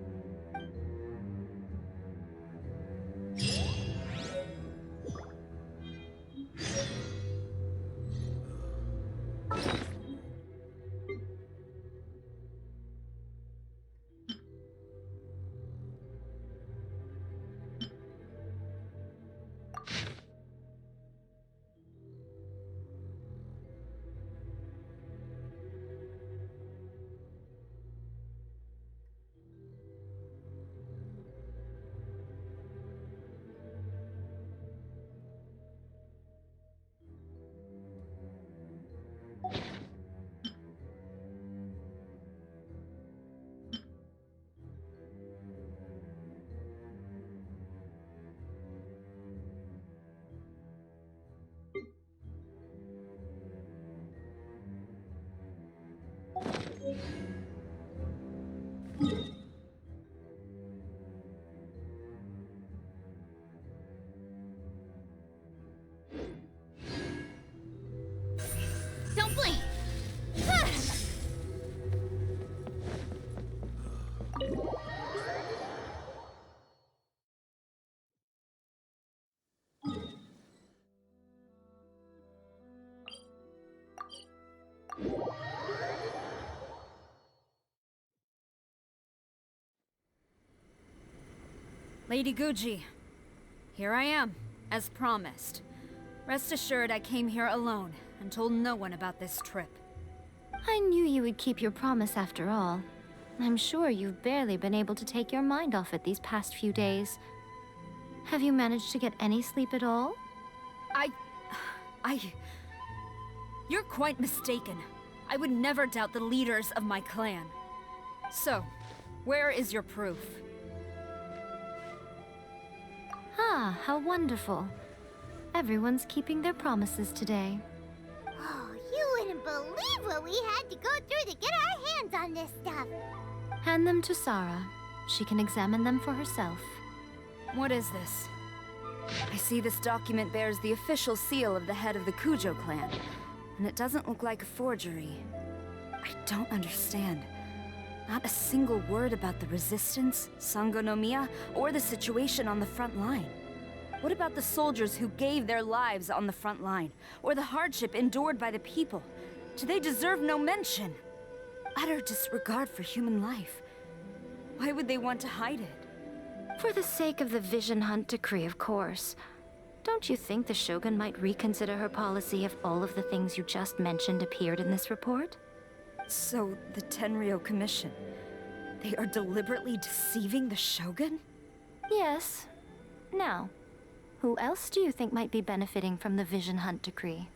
[SPEAKER 1] Don't blink!
[SPEAKER 4] Lady Guji, here I am, as promised. Rest assured I came here alone and told no one about this trip.
[SPEAKER 5] I knew you would keep your promise after all. I'm sure you've barely been able to take your mind off it these past few days. Have you managed to get any sleep at all?
[SPEAKER 4] You're quite mistaken. I would never doubt the leaders of my clan. So, where is your proof?
[SPEAKER 5] Ah, how wonderful. Everyone's keeping their promises today.
[SPEAKER 3] Oh, you wouldn't believe what we had to go through to get our hands on this stuff.
[SPEAKER 5] Hand them to Sarah. She can examine them for herself.
[SPEAKER 4] What is this? I see this document bears the official seal of the head of the Kujo clan, and it doesn't look like a forgery. I don't understand. Not a single word about the resistance, Sangonomiya, or the situation on the front line. What about the soldiers who gave their lives on the front line, or the hardship endured by the people? Do they deserve no mention? Utter disregard for human life. Why would they want to hide it?
[SPEAKER 5] For the sake of the Vision Hunt decree, of course. Don't you think the Shogun might reconsider her policy if all of the things you just mentioned appeared in this report?
[SPEAKER 4] So, the Tenryou Commission, they are deliberately deceiving the Shogun?
[SPEAKER 5] Yes. Now, who else do you think might be benefiting from the Vision Hunt decree?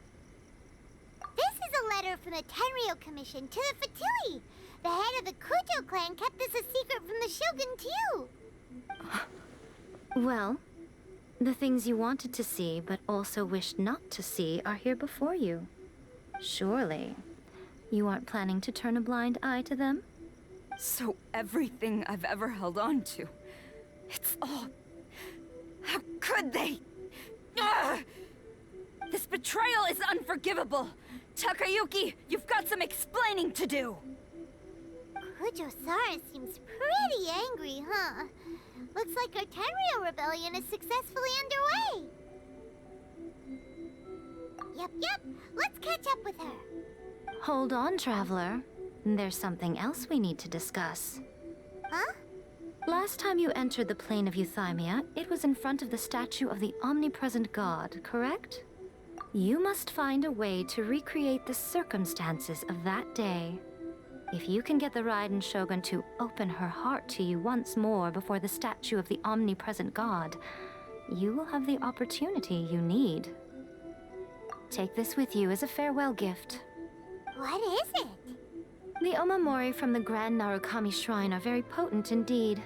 [SPEAKER 3] This is a letter from the Tenryou Commission to the Fatui. The head of the Kujo clan kept this a secret from the Shogun, too.
[SPEAKER 5] Well, the things you wanted to see but also wished not to see are here before you. Surely, you aren't planning to turn a blind eye to them?
[SPEAKER 4] So everything I've ever held on to, it's all... How could they? Ugh! This betrayal is unforgivable! Takayuki, you've got some explaining to do!
[SPEAKER 3] Kujo-Sara seems pretty angry, huh? Looks like our Tenryou rebellion is successfully underway. Yep. Let's catch up with her.
[SPEAKER 5] Hold on, Traveler. There's something else we need to discuss.
[SPEAKER 3] Huh?
[SPEAKER 5] Last time you entered the plane of Euthymia, it was in front of the statue of the omnipresent god, correct? You must find a way to recreate the circumstances of that day. If you can get the Raiden Shogun to open her heart to you once more before the statue of the omnipresent god, you will have the opportunity you need. Take this with you as a farewell gift.
[SPEAKER 3] What is it?
[SPEAKER 5] The Omamori from the Grand Narukami Shrine are very potent indeed.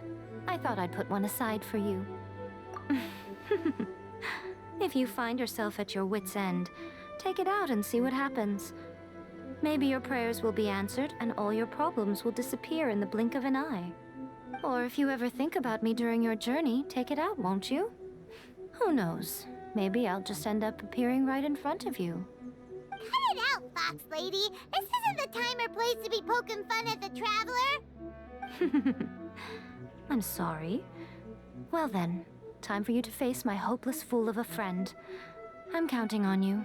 [SPEAKER 5] I thought I'd put one aside for you. If you find yourself at your wit's end, take it out and see what happens. Maybe your prayers will be answered and all your problems will disappear in the blink of an eye. Or if you ever think about me during your journey, take it out, won't you? Who knows? Maybe I'll just end up appearing right in front of you.
[SPEAKER 3] Cut it out, Fox Lady! This isn't the time or place to be poking fun at the Traveler!
[SPEAKER 5] I'm sorry. Well then, time for you to face my hopeless fool of a friend. I'm counting on you.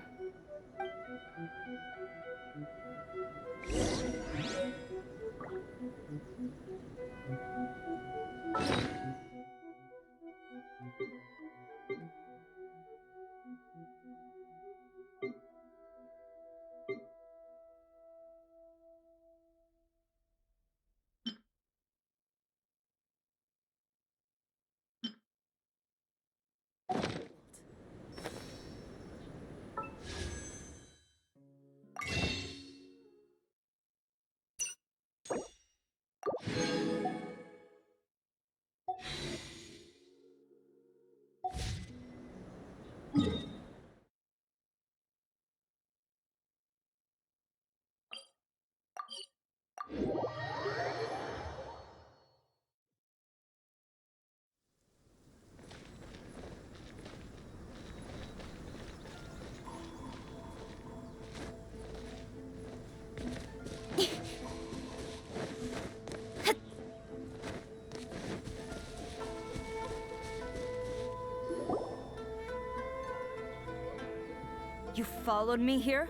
[SPEAKER 4] You followed me here?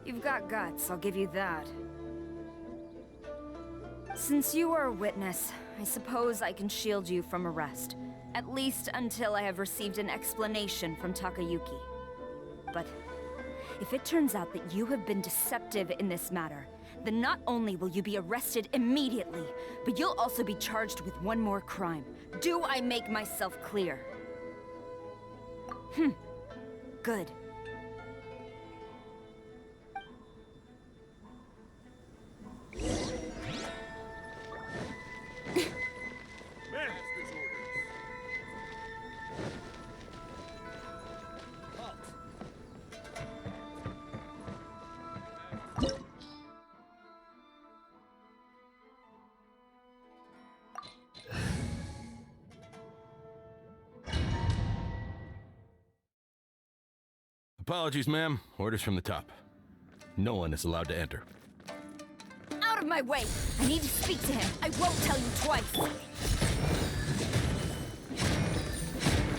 [SPEAKER 4] You've got guts, I'll give you that. Since you are a witness, I suppose I can shield you from arrest. At least until I have received an explanation from Takayuki. But if it turns out that you have been deceptive in this matter, then not only will you be arrested immediately, but you'll also be charged with one more crime. Do I make myself clear? Good.
[SPEAKER 11] Apologies, ma'am. Orders from the top. No one is allowed to enter.
[SPEAKER 4] Out of my way! I need to speak to him. I won't tell you twice.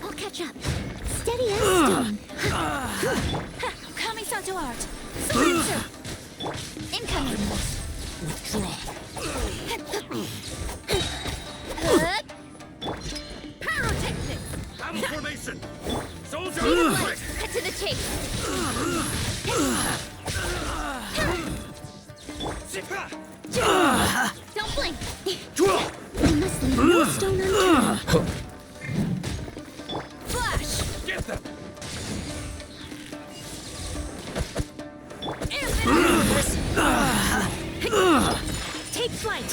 [SPEAKER 1] I'll catch up. Steady as stone.
[SPEAKER 3] Kami Santo Art. Surrender. Incoming.
[SPEAKER 4] Pyrotechnics!
[SPEAKER 7] Battle formation! Soldier!
[SPEAKER 3] Cut to the chase. Don't blink.
[SPEAKER 1] We must leave no stone unturned.
[SPEAKER 4] Flash!
[SPEAKER 7] Get them!
[SPEAKER 3] Take flight.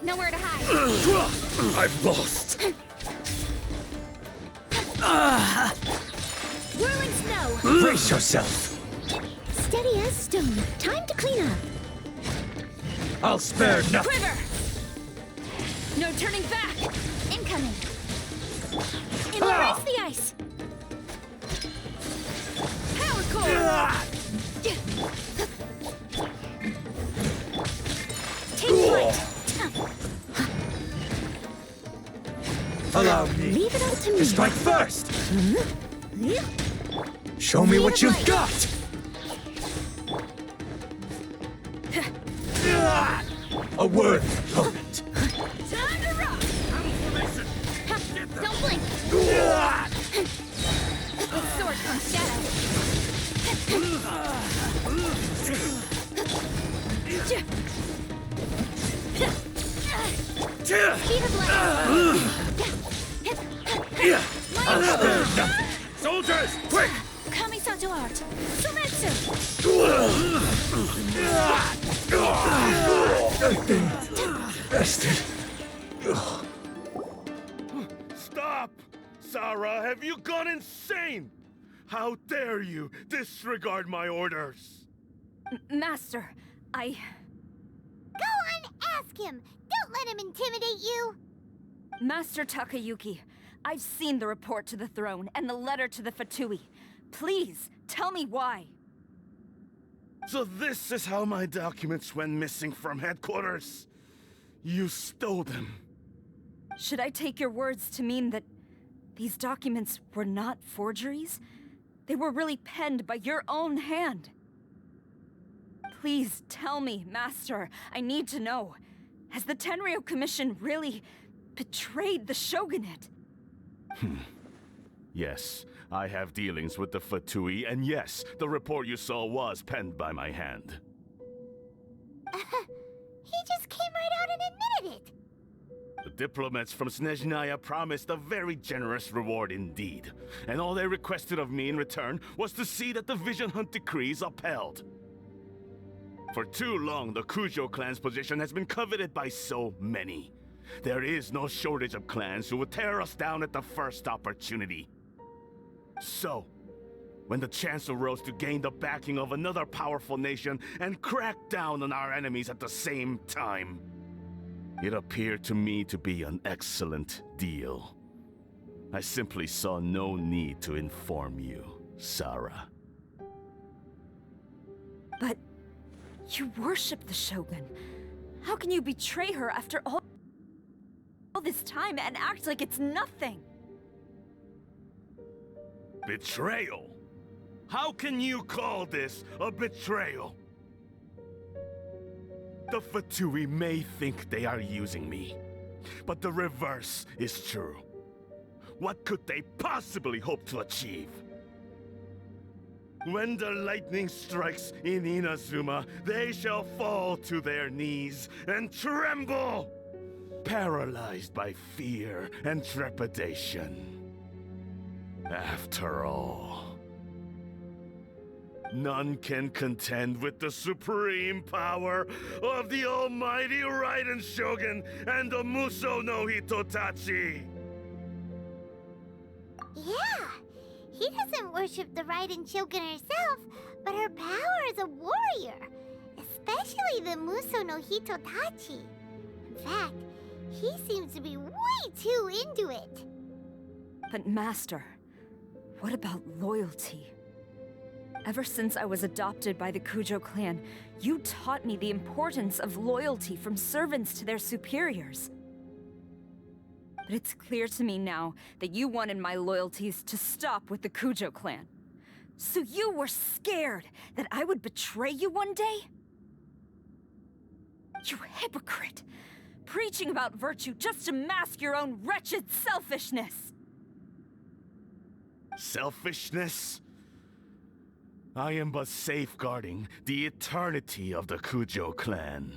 [SPEAKER 3] Nowhere to hide.
[SPEAKER 7] I've lost!
[SPEAKER 3] Whirling snow.
[SPEAKER 7] Brace yourself!
[SPEAKER 1] Steady as stone. Time to clean up.
[SPEAKER 7] I'll spare nothing!
[SPEAKER 4] Quiver! No turning back!
[SPEAKER 3] Incoming. Embrace the ice.
[SPEAKER 4] Power core!
[SPEAKER 3] Take flight.
[SPEAKER 7] Allow me
[SPEAKER 1] Leave it up to me.
[SPEAKER 7] to strike first! Show me what you've got! A word, opponent!
[SPEAKER 4] Time to rock!
[SPEAKER 7] Battle formation!
[SPEAKER 3] Don't blink.
[SPEAKER 4] With sword comes shadow.
[SPEAKER 3] Fever blast.
[SPEAKER 7] I'll spare nothing! Soldiers, quick!
[SPEAKER 3] Kami Santo Art. Sumetsu.
[SPEAKER 7] Bastard! Stop! Sarah, have you gone insane? How dare you disregard my orders?
[SPEAKER 4] Master, I...
[SPEAKER 3] Go on, ask him. Don't let him intimidate you.
[SPEAKER 4] Master Takayuki, I've seen the report to the throne and the letter to the Fatui. Please, tell me why.
[SPEAKER 7] So this is how my documents went missing from headquarters? You stole them.
[SPEAKER 4] Should I take your words to mean that these documents were not forgeries? They were really penned by your own hand. Please tell me, Master. I need to know. Has the Tenryou Commission really betrayed the shogunate?
[SPEAKER 7] Yes, I have dealings with the Fatui, and yes, the report you saw was penned by my hand.
[SPEAKER 3] He just came right out and admitted it.
[SPEAKER 7] The diplomats from Snezhnaya promised a very generous reward indeed, and all they requested of me in return was to see that the Vision Hunt decrees upheld. For too long, the Kujo clan's position has been coveted by so many. There is no shortage of clans who would tear us down at the first opportunity. So, when the chance arose to gain the backing of another powerful nation and crack down on our enemies at the same time, it appeared to me to be an excellent deal. I simply saw no need to inform you, Sarah.
[SPEAKER 4] But you worship the Shogun. How can you betray her after all this time and act like it's nothing?
[SPEAKER 7] Betrayal? How can you call this a betrayal? The Fatui may think they are using me, but the reverse is true. what could they possibly hope to achieve? When the lightning strikes in Inazume, they shall fall to their knees and tremble, paralyzed by fear and trepidation. After all, none can contend with the supreme power of the almighty Raiden Shogun and the Muso no Hitotachi!
[SPEAKER 3] Yeah, he doesn't worship the Raiden Shogun herself, but her power as a warrior, especially the Muso no Hitotachi. In fact, he seems to be way too into it.
[SPEAKER 4] But Master, what about loyalty? Ever since I was adopted by the Kujo clan, you taught me the importance of loyalty from servants to their superiors. But it's clear to me now that you wanted my loyalties to stop with the Kujo clan. So you were scared that I would betray you one day? You hypocrite! Preaching about virtue just to mask your own wretched selfishness!
[SPEAKER 7] Selfishness? I am but safeguarding the eternity of the Kujo clan.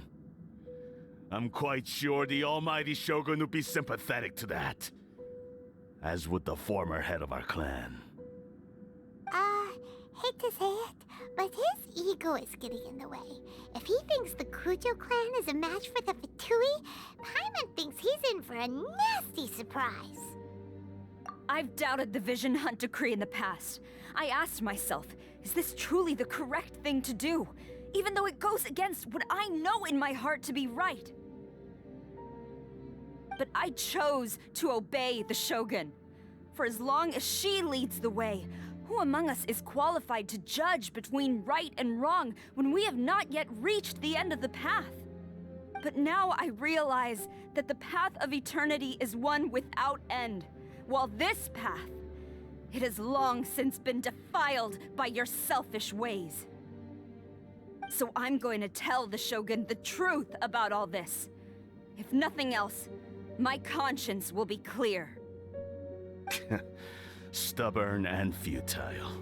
[SPEAKER 7] I'm quite sure the almighty Shogun would be sympathetic to that, as would the former head of our clan.
[SPEAKER 3] Hate to say it, but his ego is getting in the way. If he thinks the Kujo clan is a match for the Fatui, Paimon thinks he's in for a nasty surprise.
[SPEAKER 4] I've doubted the Vision Hunt decree in the past. I asked myself, is this truly the correct thing to do? Even though it goes against what I know in my heart to be right. But I chose to obey the Shogun. For as long as she leads the way, who among us is qualified to judge between right and wrong when we have not yet reached the end of the path? But now I realize that the path of eternity is one without end, while this path, it has long since been defiled by your selfish ways. So I'm going to tell the Shogun the truth about all this. If nothing else, my conscience will be clear.
[SPEAKER 7] Stubborn and futile.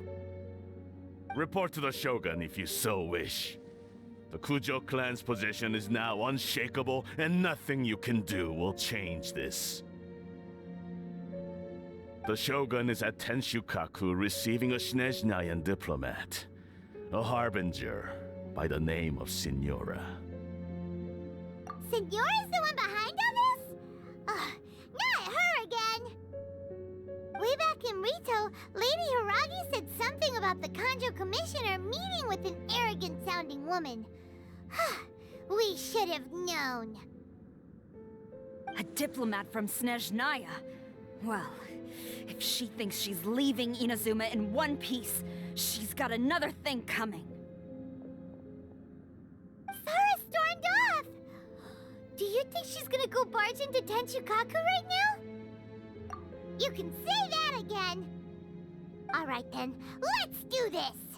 [SPEAKER 7] Report to the Shogun if you so wish. The Kujo clan's position is now unshakable, and nothing you can do will change this. The Shogun is at Tenshukaku receiving a Snezhnayan diplomat, a harbinger by the name of Signora.
[SPEAKER 3] Signora's the one behind all this? Ugh, not her again! Way back in Rito, Lady Hiragi said something about the Kanjo Commissioner meeting with an arrogant-sounding woman. We should have known.
[SPEAKER 4] A diplomat from Snezhnaya? Well, if she thinks she's leaving Inazume in one piece, she's got another thing coming.
[SPEAKER 3] Sara stormed off! Do you think she's gonna go barge into Tenshukaku right now? You can say that again! Alright then, let's do this!